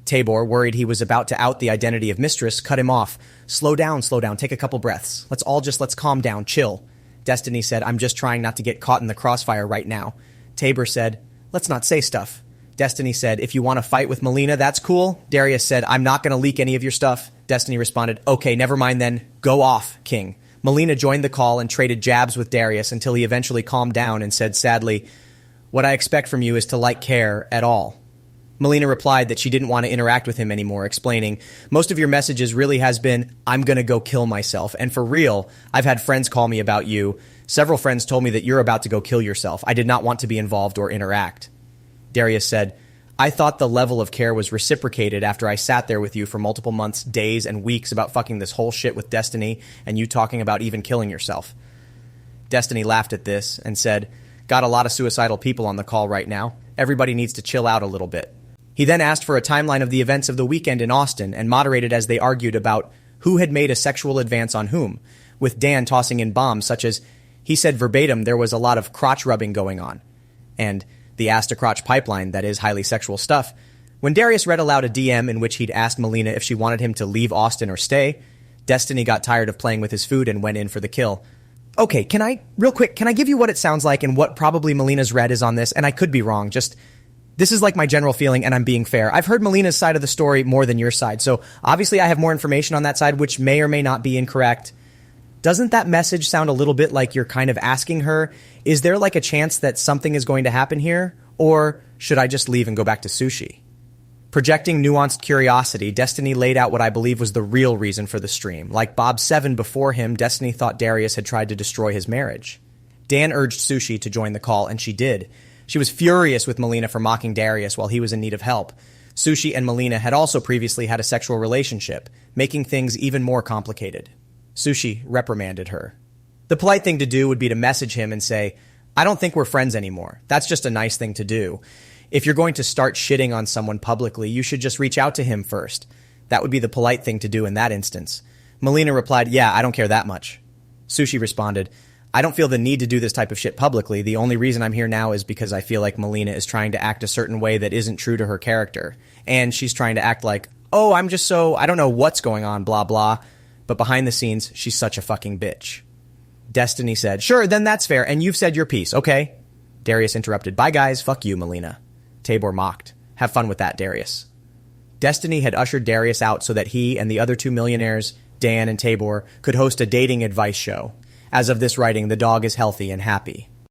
Tabor, worried he was about to out the identity of Mistress, cut him off. Slow down, take a couple breaths. Let's calm down, chill." Destiny said, "I'm just trying not to get caught in the crossfire right now." Tabor said, "Let's not say stuff." Destiny said, "If you want to fight with Melina, that's cool." Darius said, "I'm not going to leak any of your stuff." Destiny responded, "Okay, never mind then. Go off, King." Melina joined the call and traded jabs with Darius until he eventually calmed down and said sadly, "What I expect from you is to like care at all." Melina replied that she didn't want to interact with him anymore, explaining, "Most of your messages really has been, I'm gonna go kill myself. And for real, I've had friends call me about you. Several friends told me that you're about to go kill yourself. I did not want to be involved or interact." Darius said, "I thought the level of care was reciprocated after I sat there with you for multiple months, days, and weeks about fucking this whole shit with Destiny and you talking about even killing yourself." Destiny laughed at this and said, "Got a lot of suicidal people on the call right now. Everybody needs to chill out a little bit." He then asked for a timeline of the events of the weekend in Austin and moderated as they argued about who had made a sexual advance on whom, with Dan tossing in bombs such as, he said verbatim there was a lot of crotch rubbing going on, and the ass-to-crotch pipeline, that is highly sexual stuff. When Darius read aloud a DM in which he'd asked Melina if she wanted him to leave Austin or stay, Destiny got tired of playing with his food and went in for the kill. "Okay, can I give you what it sounds like and what probably Melina's read is on this? And I could be wrong, this is like my general feeling and I'm being fair. I've heard Melina's side of the story more than your side, so obviously I have more information on that side which may or may not be incorrect. Doesn't that message sound a little bit like you're kind of asking her, is there like a chance that something is going to happen here? Or should I just leave and go back to sushi?" Projecting nuanced curiosity, Destiny laid out what I believe was the real reason for the stream. Like Bob 7 before him, Destiny thought Darius had tried to destroy his marriage. Dan urged Sushi to join the call, and she did. She was furious with Melina for mocking Darius while he was in need of help. Sushi and Melina had also previously had a sexual relationship, making things even more complicated. Sushi reprimanded her. The polite thing to do would be to message him and say, I don't think we're friends anymore. That's just a nice thing to do. If you're going to start shitting on someone publicly, you should just reach out to him first. That would be the polite thing to do in that instance. Melina replied, yeah, I don't care that much. Sushi responded, I don't feel the need to do this type of shit publicly. The only reason I'm here now is because I feel like Melina is trying to act a certain way that isn't true to her character. And she's trying to act like, oh, I'm just so, I don't know what's going on, blah, blah. But behind the scenes, she's such a fucking bitch. Destiny said, sure, then that's fair, and you've said your piece, okay? Darius interrupted, bye guys, fuck you, Melina. Tabor mocked, have fun with that, Darius. Destiny had ushered Darius out so that he and the other two millionaires, Dan and Tabor, could host a dating advice show. As of this writing, the dog is healthy and happy.